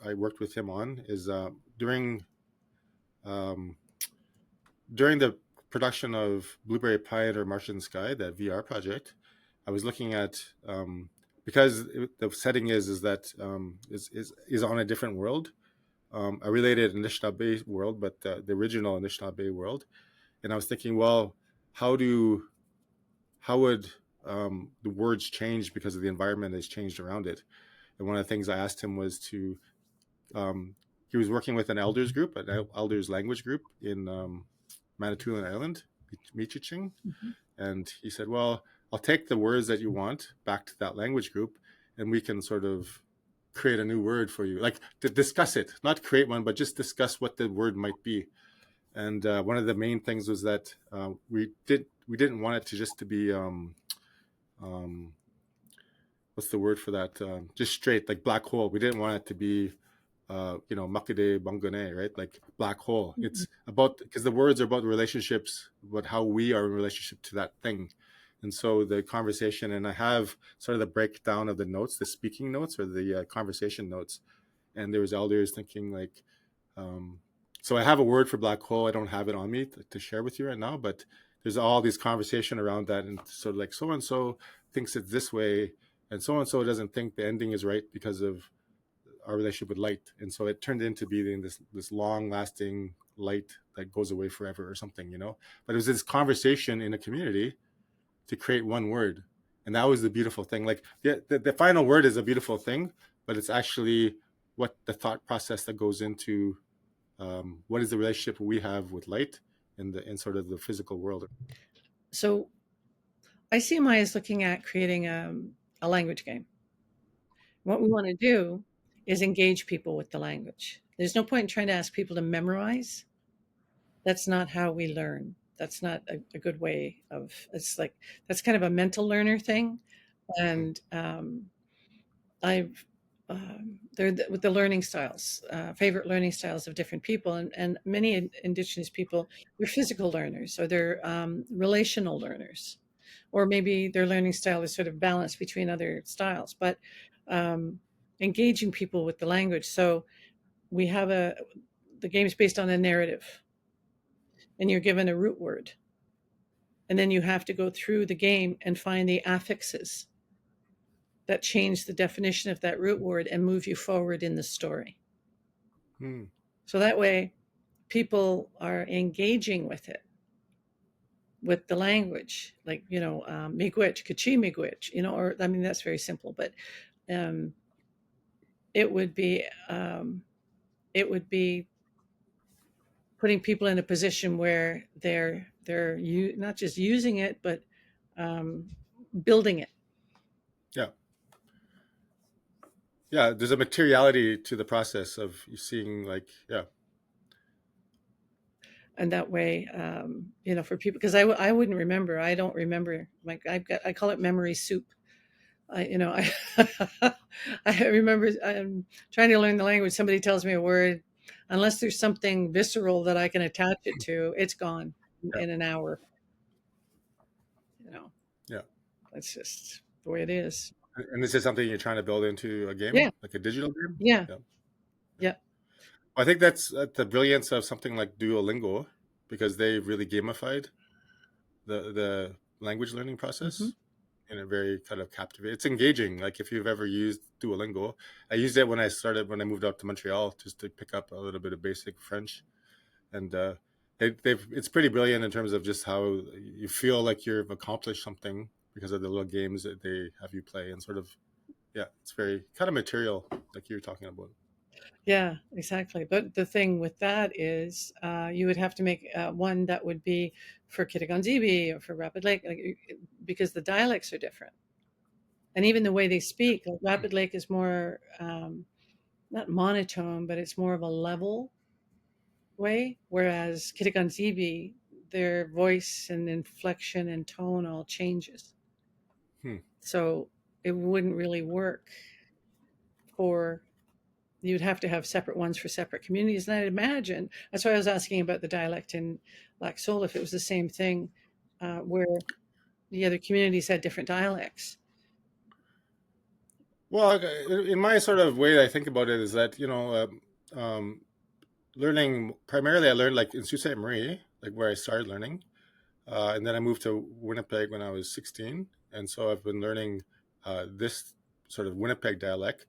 I worked with him on is um, during the production of Blueberry Pie or Martian Sky, that VR project. I was looking at because the setting is that is on a different world, a related Anishinaabe world, but the original Anishinaabe world. And I was thinking, well, how do how would the words change because of the environment has changed around it? And one of the things I asked him was to he was working with an elders group, an elders language group in Manitoulin Island, Michiching, Mhm. and he said, well, I'll take the words that you want back to that language group, and we can sort of create a new word for you, like to discuss it, not create one, but just discuss what the word might be. And one of the main things was that we didn't want it to just to be what's the word for that? Just straight like black hole. We didn't want it to be makide bangone, right? Like black hole. Mhm. It's about, because the words are about relationships, about how we are in relationship to that thing. And so the conversation, and I have sort of the breakdown of the notes, the speaking notes or the conversation notes. And there was elders thinking like, um, so I have a word for black hole. I don't have it on me to share with you right now, but there's all these conversation around that, and so like so and so thinks it's this way, and so doesn't think the ending is right because of our relationship with light, and so it turned into being this long lasting light that goes away forever or something, you know. But it was this conversation in a community to create one word, and that was the beautiful thing. Like the final word is a beautiful thing, but it's actually what the thought process that goes into what is the relationship we have with light in sort of the physical world. So ICMI is looking at creating a language game. What we want to do is engage people with the language. There's no point in trying to ask people to memorize. That's not how we learn. That's not a good way of. It's like that's kind of a mental learner thing, Hmm. and I've they're with the learning styles, favorite learning styles of different people, and many Indigenous people, they're physical learners or they're relational learners, or maybe their learning style is sort of balanced between other styles, but um, engaging people with the language. So we have the game's based on a narrative, and you're given a root word, and then you have to go through the game and find the affixes that change the definition of that root word and move you forward in the story. Hmm. So that way, people are engaging with it, with the language, like, miigwech, kachi miigwech, or, I mean, that's very simple, but um, it would be, it would be putting people in a position where they're not just using it, but um, building it. Yeah, yeah. There's a materiality to the process of you seeing, like, yeah, And that way, for people, because I wouldn't remember. I don't remember. Like I call it memory soup. I I remember I'm trying to learn the language. Somebody tells me a word, unless there's something visceral that I can attach it to, it's gone yeah, in an hour. You know, yeah. that's just the way it is. And this is something you're trying to build into a Yeah, game, like a digital game. yeah, Yeah, yeah. yeah. I think that's the brilliance of something like Duolingo, because they really gamified the language learning Hmm. process in a very kind of captivating. It's engaging. Like if you've ever used Duolingo, I used it when I moved out to Montreal just to pick up a little bit of basic French, and it's pretty brilliant in terms of just how you feel like you've accomplished something because of the little games that they have you play, and sort of, yeah, it's very kind of material like you were talking about. Yeah, exactly. But the thing with that is, you would have to make one that would be for Kitaganzibi or for Rapid Lake, because the dialects are different, and even the way they speak. Like Rapid Lake is more not monotone, but it's more of a level way, whereas Kitaganzibi, their voice and inflection and tone all changes. Hmm. So it wouldn't really work for you'd have to have separate ones for separate communities. And I'd imagine that's why I was asking about the dialect in Lac Seul, if it was the same thing, where the other communities had different dialects. Well, in my sort of way I think about it is that, learning primarily, I learned like in Sault Ste. Marie, like where I started learning, and then I moved to Winnipeg when I was 16, and so I've been learning this sort of Winnipeg dialect,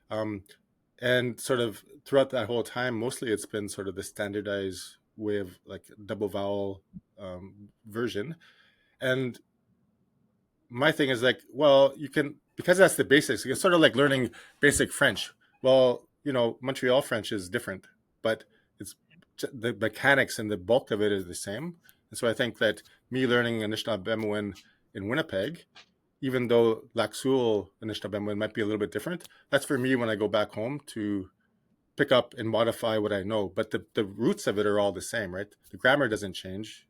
um, and sort of throughout that whole time, mostly it's been sort of the standardized way of like double vowel version. And my thing is like, well, you can, because that's the basics. It's sort of like learning basic French. Well, Montreal French is different, but it's the mechanics and the bulk of it is the same. And so I think that me learning Anishinaabe in Winnipeg, even though Lac-Seul Anishinaabe might be a little bit different, that's for me when I go back home to pick up and modify what I know. But the roots of it are all the same, right? The grammar doesn't change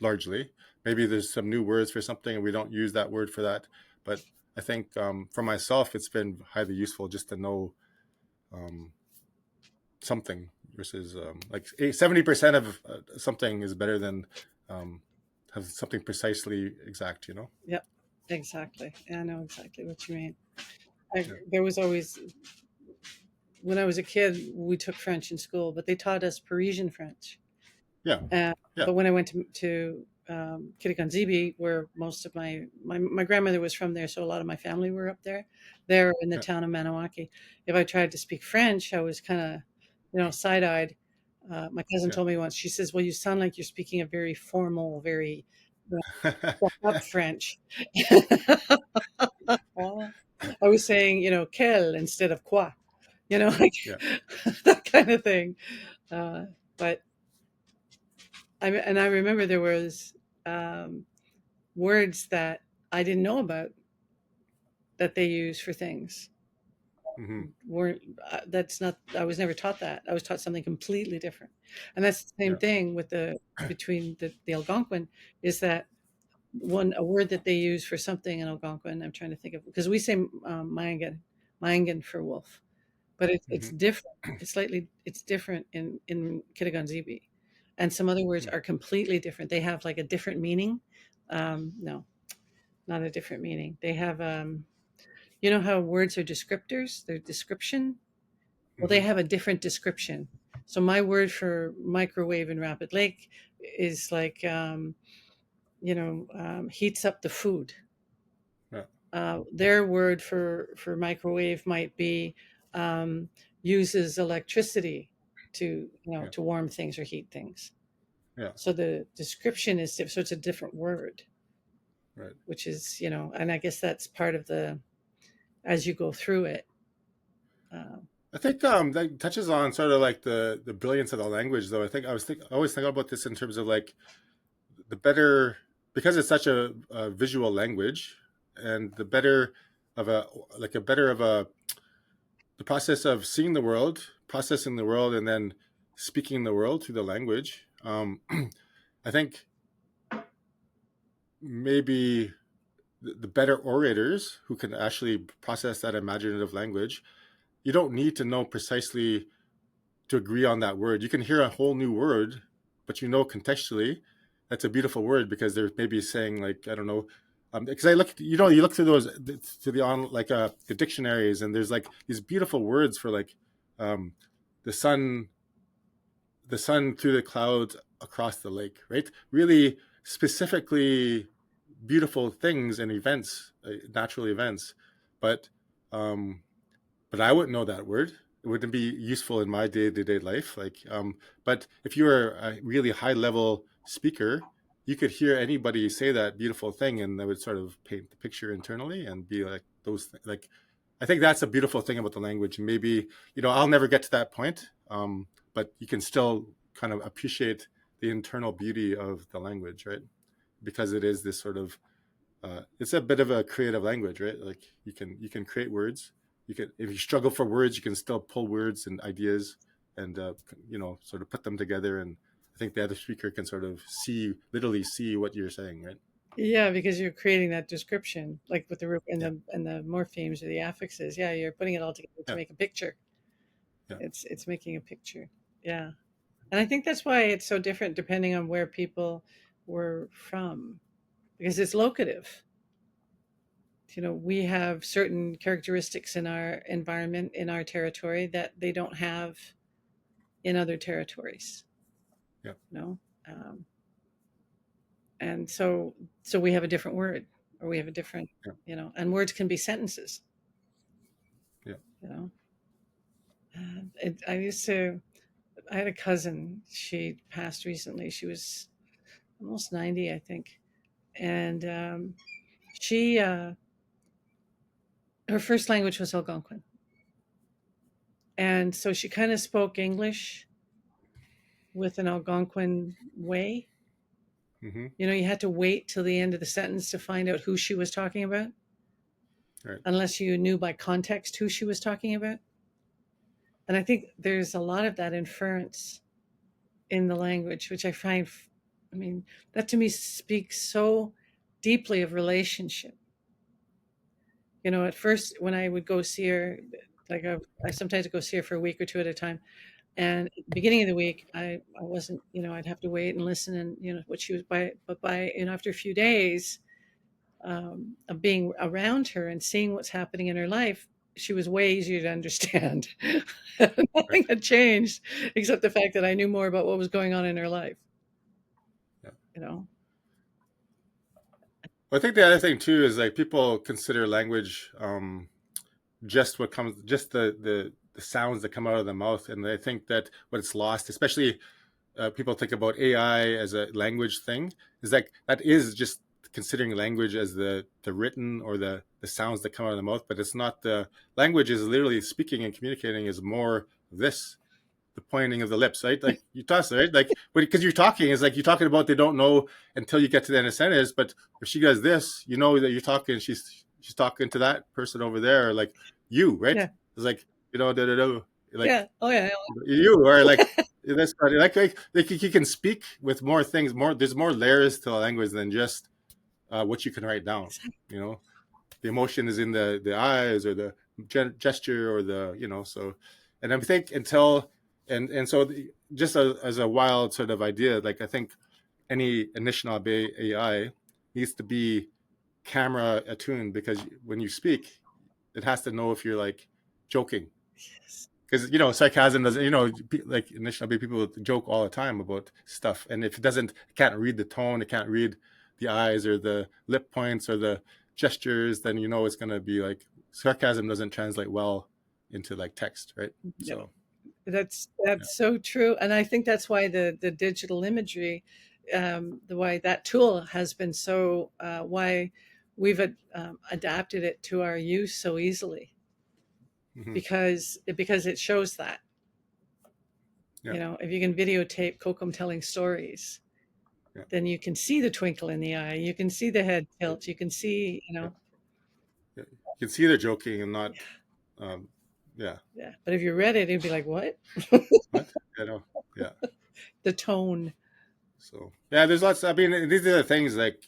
largely. Maybe there's some new words for something and we don't use that word for that. But I think for myself, it's been highly useful just to know. Um, something versus like 70% of something is better than um, have something precisely exact. You know. Yep, exactly. I know exactly what you mean. Yeah. There was always, when I was a kid, we took French in school, but they taught us Parisian French. Yeah. Yeah. But when I went to Kitikan, where most of my grandmother was from there, so a lot of my family were up there in the Yeah. town of Maniwaki. If I tried to speak French, I was kind of, side eyed. My cousin Yeah. told me once, she says, "Well, you sound like you're speaking a very formal, very stuck up French." Well, I was saying, quel instead of quoi, like Yeah. that kind of thing. But I remember there was um, words that I didn't know about that they use for things. Hmm. Weren't That's not, I was never taught that. I was taught something completely different. And that's the same Yeah. thing with the between the Algonquin, is that a word that they use for something in Algonquin. I'm trying to think of, because we say Mayangan for wolf, but it's Hmm. different. It's different in Kitigan, and some other words are completely different. They have like a different meaning. No, not a different meaning. They have, you know how words are descriptors? They're description. Well, they Hmm. have a different description. So my word for microwave in Rapid Lake is like, heats up the food. Yeah. Their word for microwave might be, um, uses electricity to, Yeah. to warm things or heat things. Yeah. So the description is so it's a different word, Right. which is, and I guess that's part of the, as you go through it. Uh, I think that touches on sort of like the brilliance of the language, though. I always think about this in terms of like the better, because it's such a visual language, and the better of a like a better of a the process of seeing the world, processing the world, and then speaking the world through the language. I think maybe the better orators who can actually process that imaginative language, you don't need to know precisely to agree on that word. You can hear a whole new word, but you know contextually that's a beautiful word because they're maybe saying like, I don't know, because I look, you look through those to the on like the dictionaries, and there's like these beautiful words for like um, the sun, the sun through the clouds across the lake, right? Really specifically beautiful things and events, natural events, but um, but I wouldn't know that word. It wouldn't be useful in my day-to-day life. But if you were a really high-level speaker, you could hear anybody say that beautiful thing, and that would sort of paint the picture internally and be like those. Like, I think that's a beautiful thing about the language. Maybe I'll never get to that point, but you can still kind of appreciate the internal beauty of the language, right? Because it is this sort of it's a bit of a creative language, right? Like you can create words. You can, if you struggle for words, you can still pull words and ideas and sort of put them together. And I think the other speaker can sort of literally see what you're saying, right? yeah, because you're creating that description, like with the Yeah, and the morphemes or the affixes. Yeah, you're putting it all together to yeah, make a picture. yeah, It's making a picture. Yeah, and I think that's why it's so different depending on where people were from, because it's locative. We have certain characteristics in our environment, in our territory, that they don't have in other territories. yeah, You know, um, and so we have a different word, or we have a different, yeah, and words can be sentences. yeah. You know, I used to. I had a cousin. She passed recently. She was almost 90, I think, and she her first language was Algonquin, and so she kind of spoke English with an Algonquin way. Mm-hmm. You had to wait till the end of the sentence to find out who she was talking about, Right. unless you knew by context who she was talking about. And I think there's a lot of that inference in the language, which I find, I mean, that to me speaks so deeply of relationship. At first, when I would go see her, like I sometimes go see her for a week or two at a time, And at the beginning of the week, I wasn't, I'd have to wait and listen and, what she was but by, after a few days of being around her and seeing what's happening in her life, she was way easier to understand. Right. Nothing had changed except the fact that I knew more about what was going on in her life, Yeah. you know? Well, I think the other thing too is like people consider language just the sounds that come out of the mouth, and I think that what it's lost, especially people think about AI as a language thing, is like that is just considering language as the written or the sounds that come out of the mouth, but it's not. The language is literally speaking and communicating is more this, the pointing of the lips, right? Like you toss it, right? Like because you're talking, is like you're talking about they don't know until you get to the end of the sentence. But if she does this, you know that you're talking. She's talking to that person over there, or like you, right? Yeah. It's like da da da, like Yeah. Oh, yeah. you, or like that's funny. Like you can speak with more things. More there's more layers to a language than just what you can write down. You know, the emotion is in the eyes or the gesture or the so, and I think until and so just as a wild sort of idea, like I think any Anishinaabe AI needs to be camera attuned, because when you speak it has to know if you're like joking, Yes. because sarcasm doesn't, like Anishinaabe people joke all the time about stuff, and if it can't read the tone, it can't read the eyes or the lip points or the gestures, then it's going to be like sarcasm doesn't translate well into like text, right? No, So yeah. that's so true. And I think that's why the digital imagery, the why that tool has been so, why we've adapted it to our use so easily, Hmm. because it shows that, Yeah. if you can videotape Kokum telling stories, Yeah. then you can see the twinkle in the eye, you can see the head Yeah. tilt, you can see, Yeah. Yeah. You can see they're joking and yeah, not um yeah. yeah. But if you read it, it'd be like, what? What? You know. Yeah. The tone. So yeah, there's lots. I mean, these are the things like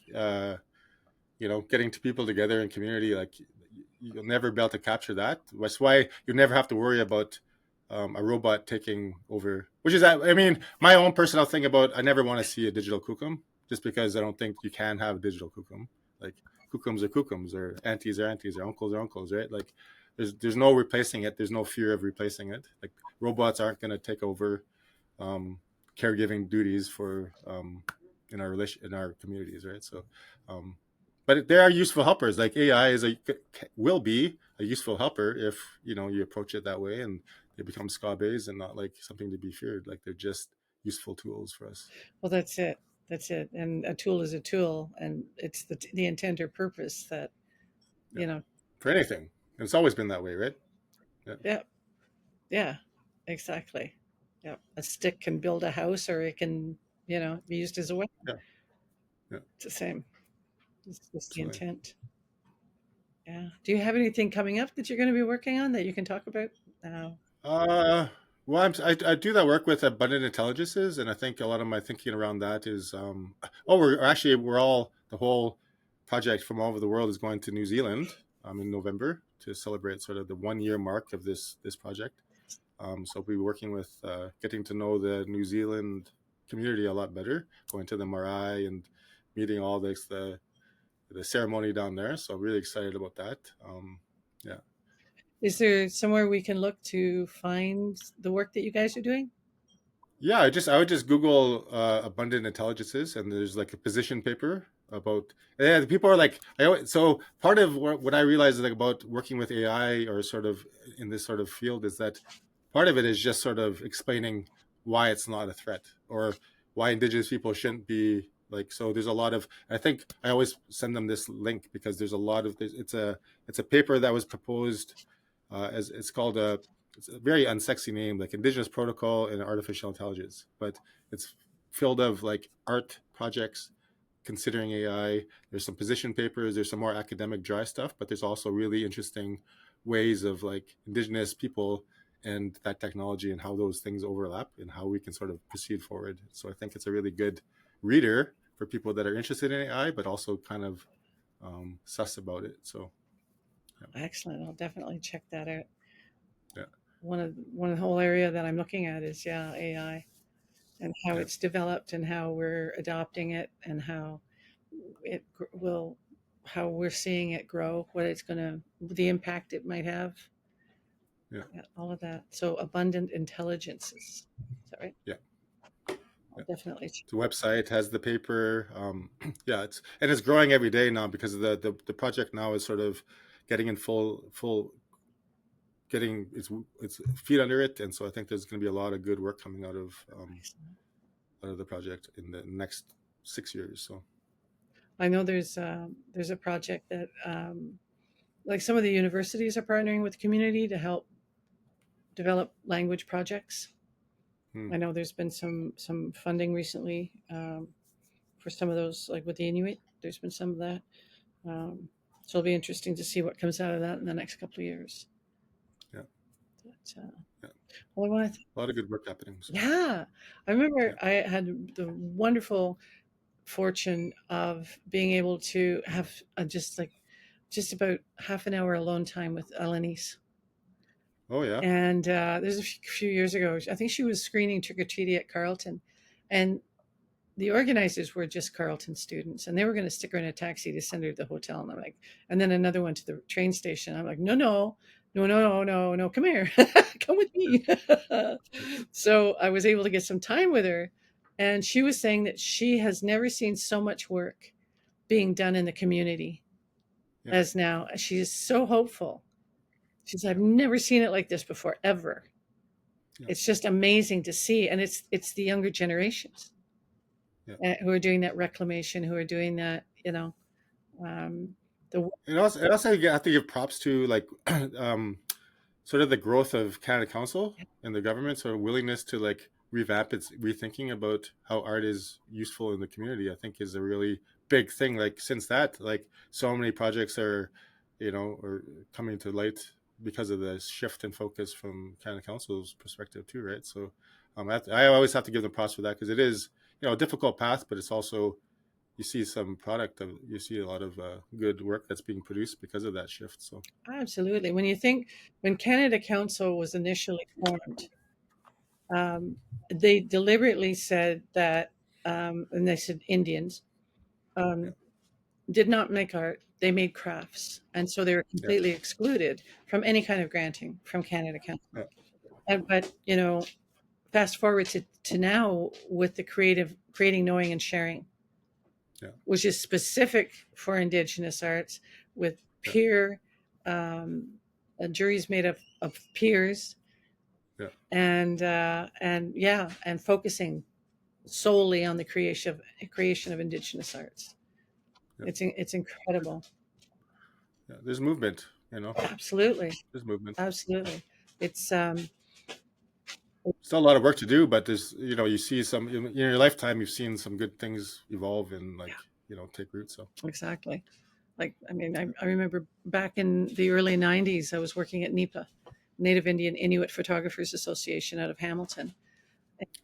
getting to people together in community. Like you'll never be able to capture that. That's why you never have to worry about a robot taking over. Which is, I mean, my own personal thing about I never want to see a digital kukum, just because I don't think you can have a digital kukum. Like kukums or aunties or uncles are uncles, right? Like there's no replacing it. There's no fear of replacing it. Like robots aren't going to take over um, caregiving duties for in our communities, right? So, um, but there are useful helpers. Like AI will be a useful helper if you approach it that way, and they become scabes and not like something to be feared. Like they're just useful tools for us. Well, that's it. That's it. And a tool is a tool, and it's the intent or purpose that, Yeah, you know. for anything, and it's always been that way, right? Yeah, Yeah, yeah, exactly. Yeah, a stick can build a house, or it can, be used as a weapon. yeah, yeah, It's the same. It's just the absolutely. intent. Yeah. Do you have anything coming up that you're going to be working on that you can talk about now? Uh, well, I do that work with abundant intelligences, and I think a lot of my thinking around that is, oh, we're all the whole project from all over the world is going to New Zealand in November to celebrate sort of the 1 year mark of this project. So we'll be working with getting to know the New Zealand community a lot better, going to the marae and meeting all the ceremony down there. So I'm really excited about that. Yeah. Is there somewhere we can look to find the work that you guys are doing? Yeah, I would just Google abundant intelligences, and there's like a position paper about. Yeah, the people are like so part of what I realize is like about working with AI or sort of in this sort of field is that part of it is just sort of explaining why it's not a threat, or why Indigenous people shouldn't be like. So there's a lot of, I think I always send them this link because there's a lot of it's a paper that was proposed as it's called a it's a very unsexy name, like Indigenous Protocol and Artificial Intelligence, but it's filled of like art projects considering AI. There's some position papers, there's some more academic dry stuff, but there's also really interesting ways of like Indigenous people and that technology and how those things overlap and how we can sort of proceed forward. So I think it's a really good reader for people that are interested in AI, but also kind of sus about it. So yeah, Excellent. I'll definitely check that out. yeah. one whole area that I'm looking at is AI and how Yeah, it's developed and how we're adopting it and how it will how we're seeing it grow, what it's going to the impact it might have, yeah, yeah, all of that. So abundant intelligences. Is that right? yeah, I'll yeah. definitely. The website has the paper. Yeah, it's growing every day now because the project now is sort of getting in full getting its feet under it, and so I think there's going to be a lot of good work coming out of the project in the next 6 years. So I know there's a project that like some of the universities are partnering with the community to help develop language projects. hmm, I know there's been some funding recently for some of those, like with the Inuit. There's been some of that, um, so it'll be interesting to see what comes out of that in the next couple of years. yeah, But, yeah, well, I want to, a lot of good work happening. So yeah, I remember yeah, I had the wonderful fortune of being able to have just about half an hour alone time with Alanis. oh yeah, And there's a few years ago, I think she was screening Trick or Treaty at Carleton, and the organizers were just Carleton students, and they were going to stick her in a taxi to send her to the hotel. And I'm like, and then another one to the train station. I'm like, no, no, no, no, no, no, no, come here, come with me. So I was able to get some time with her, and she was saying that she has never seen so much work being done in the community yeah, as now. She is so hopeful. She said, yeah, I've never seen it like this before, ever. yeah, It's just amazing to see, and it's the younger generations yeah. who are doing that reclamation, who are doing that, um, the And also you have to give props to like sort of the growth of Canada Council and the government, so willingness to like revamp its rethinking about how art is useful in the community, I think is a really big thing. Like since that, like so many projects are coming to light because of the shift in focus from Canada Council's perspective too, right? So I always have to give them props for that because it is a difficult path, but it's also you see some product of you see a lot of good work that's being produced because of that shift. So absolutely. When you think when Canada Council was initially formed, um, they deliberately said that, and they said Indians yeah, um, did not make art; they made crafts, and so they were yeah, completely excluded from any kind of granting from Canada Council. yeah, But fast forward to now with the creating, knowing, and sharing, yeah, which is specific for Indigenous arts with yeah, peer juries made of peers, yeah, and yeah, and focusing solely on the creation of Indigenous arts. yeah, It's incredible. yeah. There's movement, you know. Absolutely, There's movement. absolutely. It's Still a lot of work to do, but there's you see some in your lifetime. You've seen some good things evolve and like take root. So exactly. Like, I mean, I remember back in the early 90s, I was working at NEPA, Native Indian Inuit Photographers Association out of Hamilton.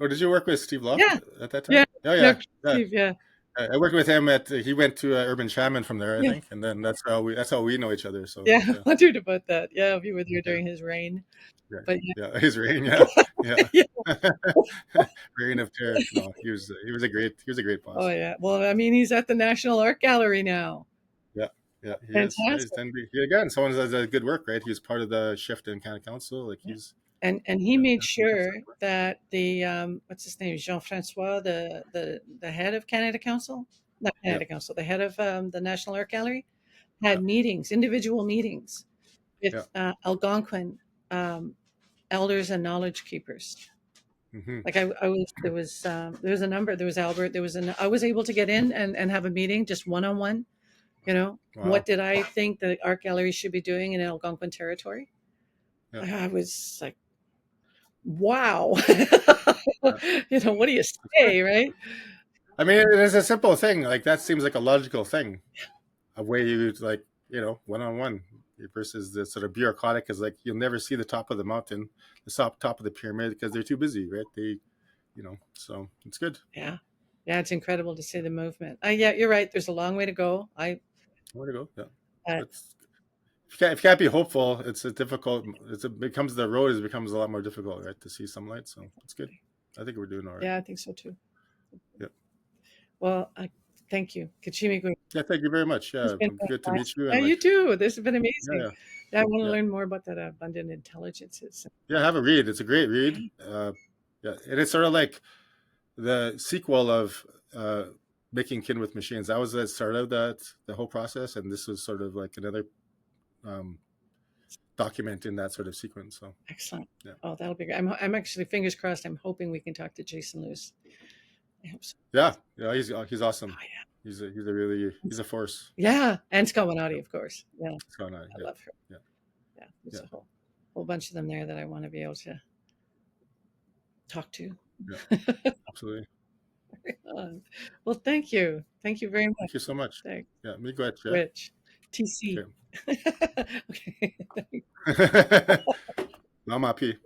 oh, did you work with Steve Loft Yeah, at that yeah, time? Oh no, yeah, yeah. Steve, yeah, I worked with him at he went to Urban Shaman from there, I yeah, think, and then that's how we know each other. So yeah. I yeah, wondered about that. Yeah, if you were there yeah, during his reign, yeah, but yeah. His rain, yeah, yeah. yeah. Reign of terror. No, he was a great Oh boss. yeah. Well, I mean, he's at the National Art Gallery now. Yeah, yeah, he is. Yeah, he's Fantastic. done. Again, someone that does good work, right? He was part of the shift in Canada Council. Like Yeah. he's And he yeah, made that's fantastic sure work. that the what's his name, Jean Francois, the head of Canada Council, not Yeah, Canada Council, the head of the National Art Gallery, yeah, had meetings, individual meetings yeah. with Algonquin um, elders and knowledge keepers. Hmm. Like I was, there was a number, there was Albert, I was able to get in and have a meeting just one on one. Wow. What did I think the art gallery should be doing in Algonquin territory? Yeah, I was like, wow. yeah. What do you That's good. say, right? I mean, it is a simple thing. Like that seems like a logical thing. A way you like, one on one versus the sort of bureaucratic is like you'll never see the top of the mountain, the top of the pyramid because they're too busy, right? So it's good. Yeah. Yeah, it's incredible to see the movement. Yeah, you're right. There's a long way to go. Where to go? Yeah, Uh, but if you can't be hopeful, it's a difficult. Becomes the road becomes a lot more difficult, right, to see some light. So it's good. I think we're doing all right. Yeah, I think so too. Yeah. Well, thank you. Kachimi, Yeah. Thank you very much. it's Yeah. been Good to meet fantastic. you. Yeah, And you like, too. This has been yeah, amazing. yeah, Yeah, I want to yeah, learn more about that abundant intelligences. yeah. Have a read. It's a great Yeah, read. Yeah, and it's sort of like the sequel of making kin with machines. That was the start of the whole process, and this was sort of like another um, document in that sort of sequence. So excellent. yeah, Oh, that'll be great. I'm actually fingers crossed. I'm hoping we can talk to Jason Luce. I hope so. yeah, yeah. He's Oh awesome. yeah. He's a force. Yeah, and Scott Yeah, Benesiinaabandan, of course. Yeah, it's going on. I Yeah, love her. yeah, Yeah, there's yeah, a whole bunch of them there that I want to be able to talk to. yeah. Absolutely. Well, thank you very much. Thank you so much. Thanks, Yeah, me go ahead. Yeah. Rich. TC. Okay. Okay. Mama P.